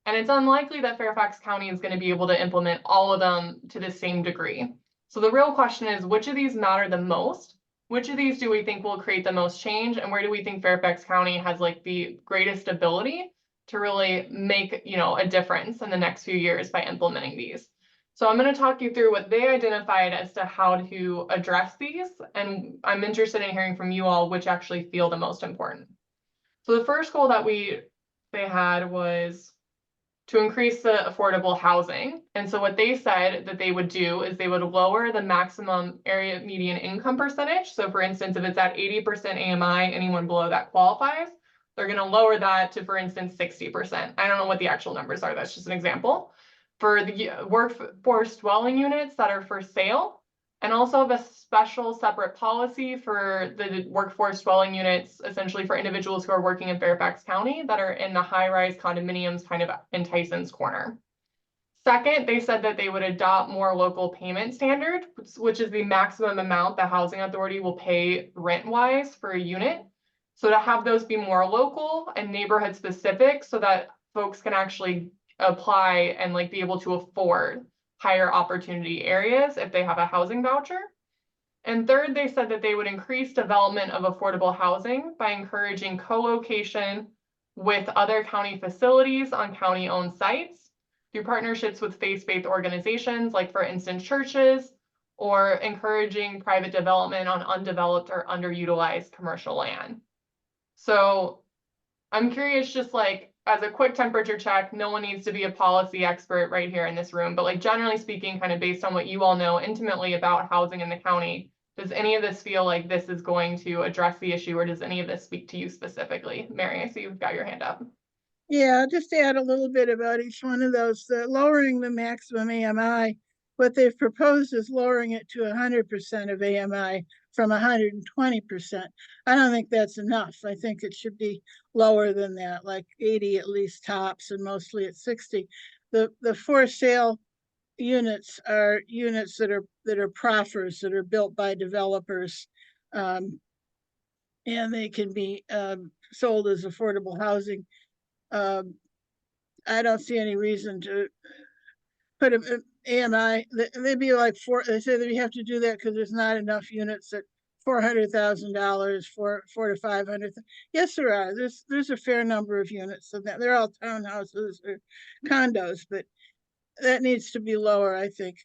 And it's unlikely that Fairfax County is going to be able to implement all of them to the same degree. So the real question is, which of these matter the most? Which of these do we think will create the most change? And where do we think Fairfax County has like the greatest ability to really make, a difference in the next few years by implementing these? So I'm going to talk you through what they identified as to how to address these. And I'm interested in hearing from you all which actually feel the most important. So the first goal that they had was to increase the affordable housing. And so what they said that they would do is they would lower the maximum area median income percentage. So for instance, if it's at 80% AMI, anyone below that qualifies. They're going to lower that to, for instance, 60%. I don't know what the actual numbers are. That's just an example. For the workforce dwelling units that are for sale, and also have a special separate policy for the workforce dwelling units, essentially for individuals who are working in Fairfax County that are in the high-rise condominiums kind of in Tyson's Corner. Second, they said that they would adopt more local payment standard, which is the maximum amount the housing authority will pay rent-wise for a unit. So to have those be more local and neighborhood specific so that folks can actually apply and be able to afford higher opportunity areas if they have a housing voucher. And third, they said that they would increase development of affordable housing by encouraging co-location with other county facilities on county-owned sites through partnerships with faith-based organizations, like for instance, churches, or encouraging private development on undeveloped or underutilized commercial land. So I'm curious, just as a quick temperature check, no one needs to be a policy expert right here in this room, but generally speaking, kind of based on what you all know intimately about housing in the county, Does any of this feel like this is going to address the issue, or does any of this speak to you specifically? Mary, I see you've got your hand up. Yeah, just to add a little bit about each one of those, lowering the maximum AMI, what they've proposed is lowering it to 100% of AMI from 120%. I don't think that's enough. I think it should be lower than that, like 80 at least tops, and mostly at 60. The for sale units are units that are proffers, that are built by developers, and they can be sold as affordable housing. I don't see any reason to put them in AMI. They'd be like they say that you have to do that because there's not enough units at $400,000, four to 500. Yes, there are. There's a fair number of units, and they're all townhouses or condos, but that needs to be lower, I think.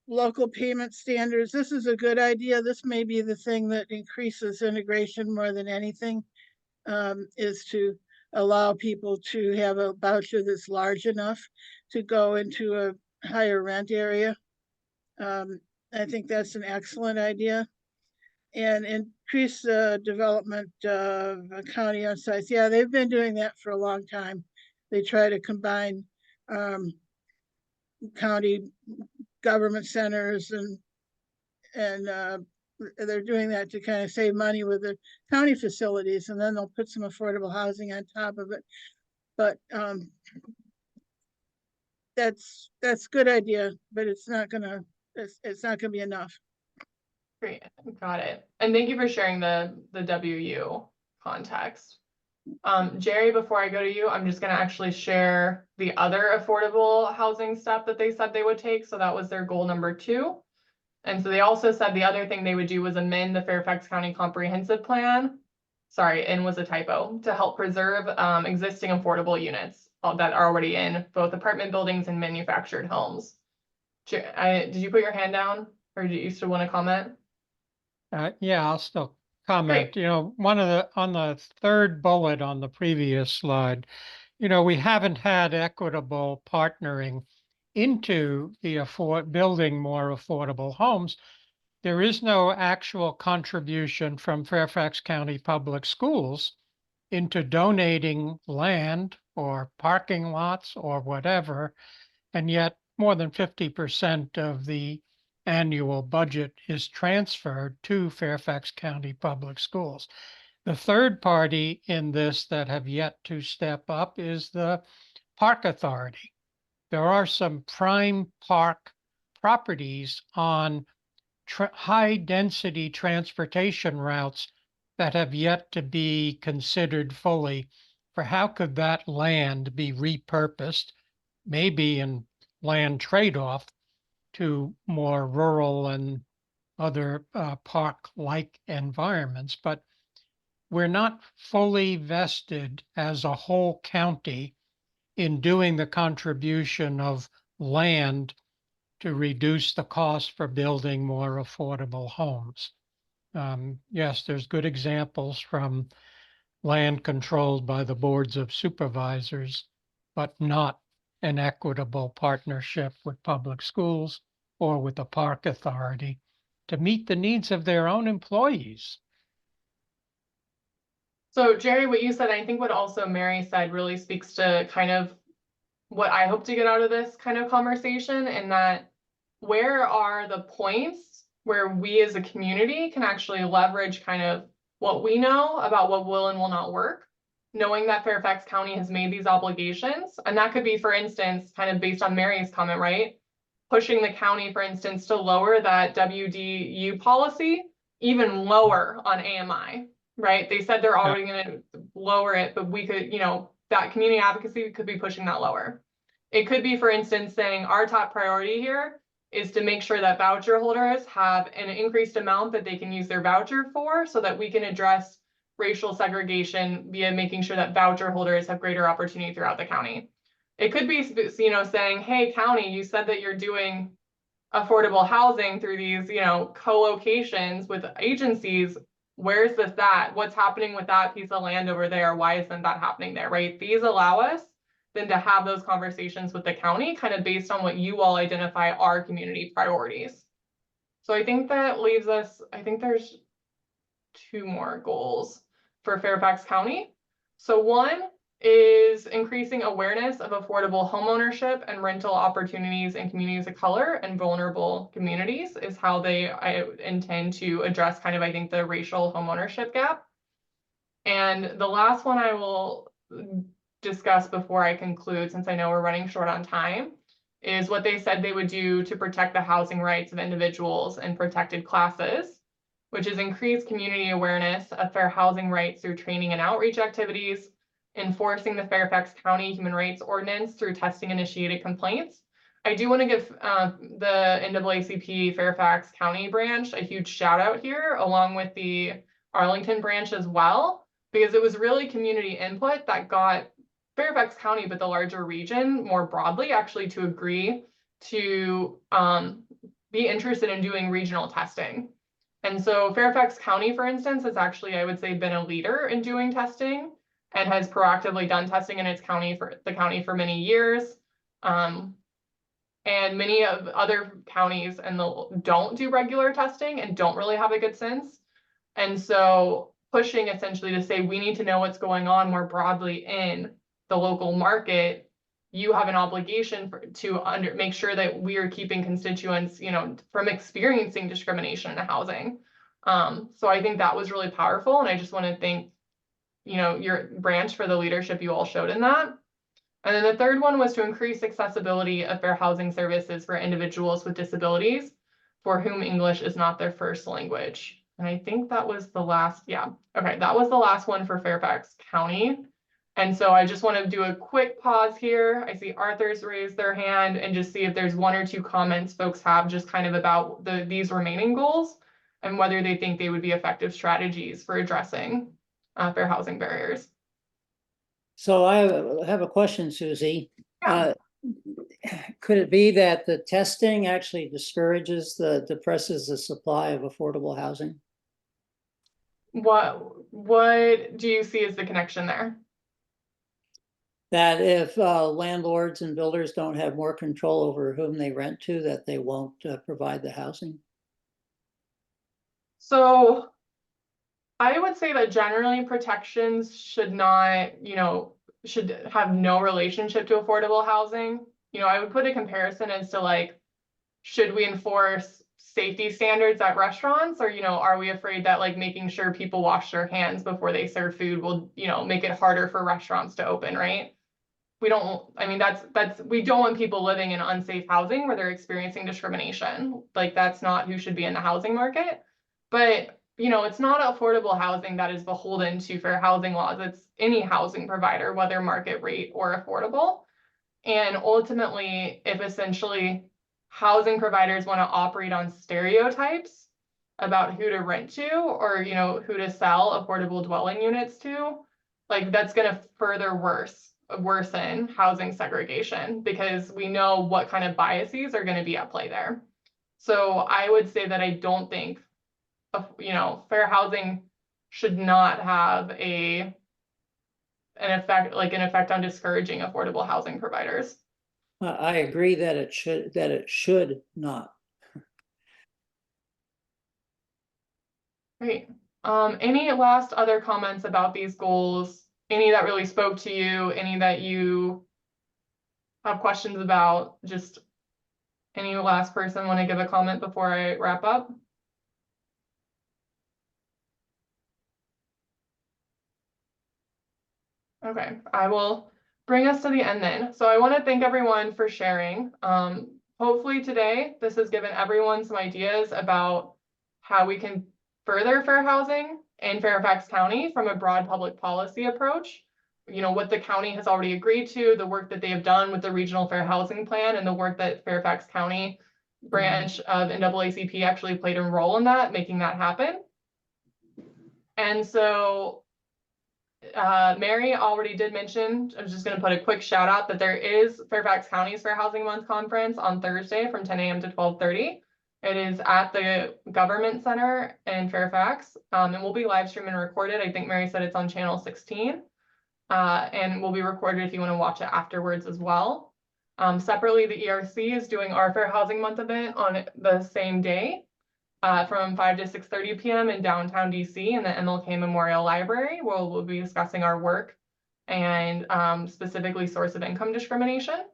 Local payment standards. This is a good idea. This may be the thing that increases integration more than anything, is to allow people to have a voucher that's large enough to go into a higher rent area. I think that's an excellent idea. And increase the development of county-owned sites. Yeah, they've been doing that for a long time. They try to combine county government centers, and they're doing that to kind of save money with the county facilities, and then they'll put some affordable housing on top of it. But that's good idea, but it's not gonna be enough. Great, got it. And thank you for sharing the WU context. Jerry, before I go to you, I'm just gonna actually share the other affordable housing step that they said they would take. So that was their goal number 2. And so they also said the other thing they would do was amend the Fairfax County Comprehensive Plan. Sorry, and was a typo, to help preserve existing affordable units that are already in both apartment buildings and manufactured homes. Did you put your hand down, or do you still want to comment? Yeah, I'll still comment. Great. You know, on the third bullet on the previous slide, you know, we haven't had equitable partnering into the building more affordable homes. There is no actual contribution from Fairfax County Public Schools into donating land or parking lots or whatever, and yet more than 50% of the annual budget is transferred to Fairfax County Public Schools. The third party in this that have yet to step up is the Park Authority. There are some prime park properties on high density transportation routes that have yet to be considered fully for how could that land be repurposed, maybe in land trade-off to more rural and other park-like environments. But we're not fully vested as a whole county in doing the contribution of land to reduce the cost for building more affordable homes. Yes, there's good examples from land controlled by the boards of supervisors, but not an equitable partnership with public schools or with the park authority to meet the needs of their own employees. So Jerry, what you said, I think what also Mary said really speaks to kind of what I hope to get out of this kind of conversation, and that where are the points where we as a community can actually leverage kind of what we know about what will and will not work, knowing that Fairfax County has made these obligations. And that could be, for instance, kind of based on Mary's comment, right? Pushing the county, for instance, to lower that WDU policy even lower on AMI, right? They said they're already going to lower it, but we could, you know, that community advocacy could be pushing that lower. It could be, for instance, saying our top priority here is to make sure that voucher holders have an increased amount that they can use their voucher for, so that we can address racial segregation via making sure that voucher holders have greater opportunity throughout the county. It could be, you know, saying, hey, county, you said that you're doing affordable housing through these, you know, co-locations with agencies. Where's this at? What's happening with that piece of land over there? Why isn't that happening there, right? These allow us then to have those conversations with the county kind of based on what you all identify are community priorities. So I think that leaves us, I think there's 2 more goals for Fairfax County. So one is increasing awareness of affordable homeownership and rental opportunities in communities of color and vulnerable communities is how I intend to address kind of, I think, the racial homeownership gap. And the last one I will discuss before I conclude, since I know we're running short on time, is what they said they would do to protect the housing rights of individuals and protected classes, which is increase community awareness of fair housing rights through training and outreach activities, enforcing the Fairfax County Human Rights Ordinance through testing initiated complaints. I do want to give the NAACP Fairfax County branch a huge shout out here, along with the Arlington branch as well, because it was really community input that got Fairfax County, but the larger region more broadly, actually to agree to be interested in doing regional testing. And so Fairfax County, for instance, has actually, I would say, been a leader in doing testing and has proactively done testing in its county for many years. And many of other counties don't do regular testing and don't really have a good sense. And so pushing essentially to say, we need to know what's going on more broadly in the local market. You have an obligation to make sure that we are keeping constituents, from experiencing discrimination in housing. So I think that was really powerful. And I just want to thank, your branch for the leadership you all showed in that. And then the third one was to increase accessibility of fair housing services for individuals with disabilities for whom English is not their first language. And I think that was the last, that was the last one for Fairfax County. And so I just want to do a quick pause here. I see Arthur's raised their hand and just see if there's 1 or 2 comments folks have just kind of about these remaining goals and whether they think they would be effective strategies for addressing fair housing barriers. So I have a question, Susie. Could it be that the testing actually depresses the supply of affordable housing? What do you see as the connection there? That if landlords and builders don't have more control over whom they rent to, that they won't provide the housing? So I would say that generally protections should not, should have no relationship to affordable housing. I would put a comparison as to should we enforce safety standards at restaurants, or, are we afraid that making sure people wash their hands before they serve food will, make it harder for restaurants to open, right? We don't want people living in unsafe housing where they're experiencing discrimination. That's not who should be in the housing market. But, it's not affordable housing that is beholden to fair housing laws. It's any housing provider, whether market rate or affordable. And ultimately, if essentially housing providers want to operate on stereotypes about who to rent to, or, who to sell affordable dwelling units to, that's going to further worsen housing segregation, because we know what kind of biases are going to be at play there. So I would say that I don't think, fair housing should not have an effect on discouraging affordable housing providers. I agree that it should not. Great. Any last other comments about these goals? Any that really spoke to you? Any that you have questions about? Just any last person want to give a comment before I wrap up? Okay, I will bring us to the end then. So I want to thank everyone for sharing. Hopefully today, this has given everyone some ideas about how we can further fair housing in Fairfax County from a broad public policy approach. What the county has already agreed to, the work that they have done with the regional fair housing plan, and the work that Fairfax County branch of NAACP actually played a role in that, making that happen. And so Mary already did mention, I'm just going to put a quick shout out that there is Fairfax County's Fair Housing Month conference on Thursday from 10 a.m. to 12:30. It is at the Government Center in Fairfax, and will be live streamed and recorded. I think Mary said it's on channel 16, and will be recorded if you want to watch it afterwards as well. Separately, the ERC is doing our Fair Housing Month event on the same day. from 5 to 6:30 p.m. in downtown DC in the MLK Memorial Library, where we'll be discussing our work and specifically source of income discrimination.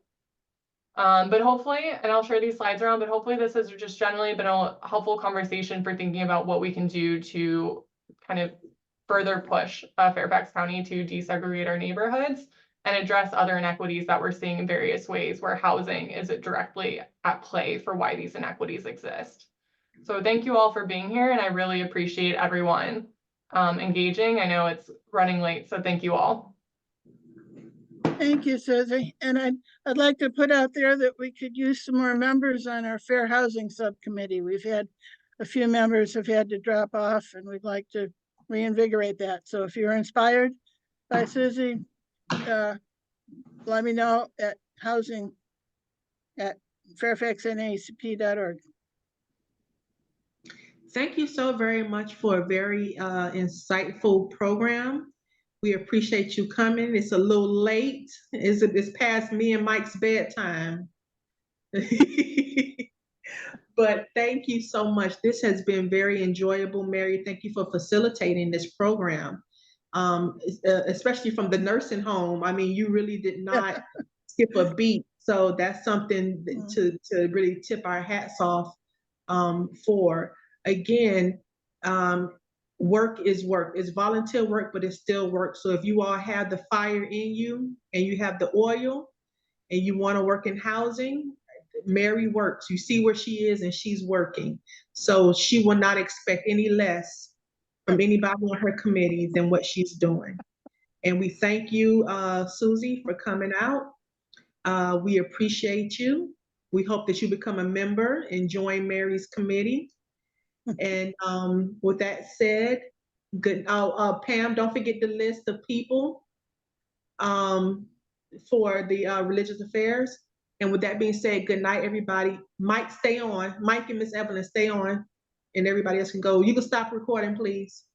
But hopefully, and I'll share these slides around, but hopefully this has just generally been a helpful conversation for thinking about what we can do to kind of further push Fairfax County to desegregate our neighborhoods and address other inequities that we're seeing in various ways where housing is directly at play for why these inequities exist. So thank you all for being here, and I really appreciate everyone engaging. I know it's running late, so thank you all. Thank you, Susie. And I'd like to put out there that we could use some more members on our Fair Housing Subcommittee. We've had a few members have had to drop off, and we'd like to reinvigorate that. So if you're inspired by Susie, let me know at housing@fairfaxnaacp.org. Thank you so very much for a very insightful program. We appreciate you coming. It's a little late. It's past me and Mike's bedtime. But thank you so much. This has been very enjoyable, Mary. Thank you for facilitating this program, especially from the nursing home. I mean, you really did not skip a beat. So that's something to really tip our hats off for. Again, work is work. It's volunteer work, but it's still work. So if you all have the fire in you and you have the oil and you want to work in housing, Mary works. You see where she is and she's working. So she will not expect any less from anybody on her committee than what she's doing. And we thank you, Susie, for coming out. We appreciate you. We hope that you become a member and join Mary's committee. And with that said, good. Pam, don't forget the list of people for the religious affairs. And with that being said, good night, everybody. Mike, stay on. Mike and Miss Evelyn, stay on. And everybody else can go. You can stop recording, please.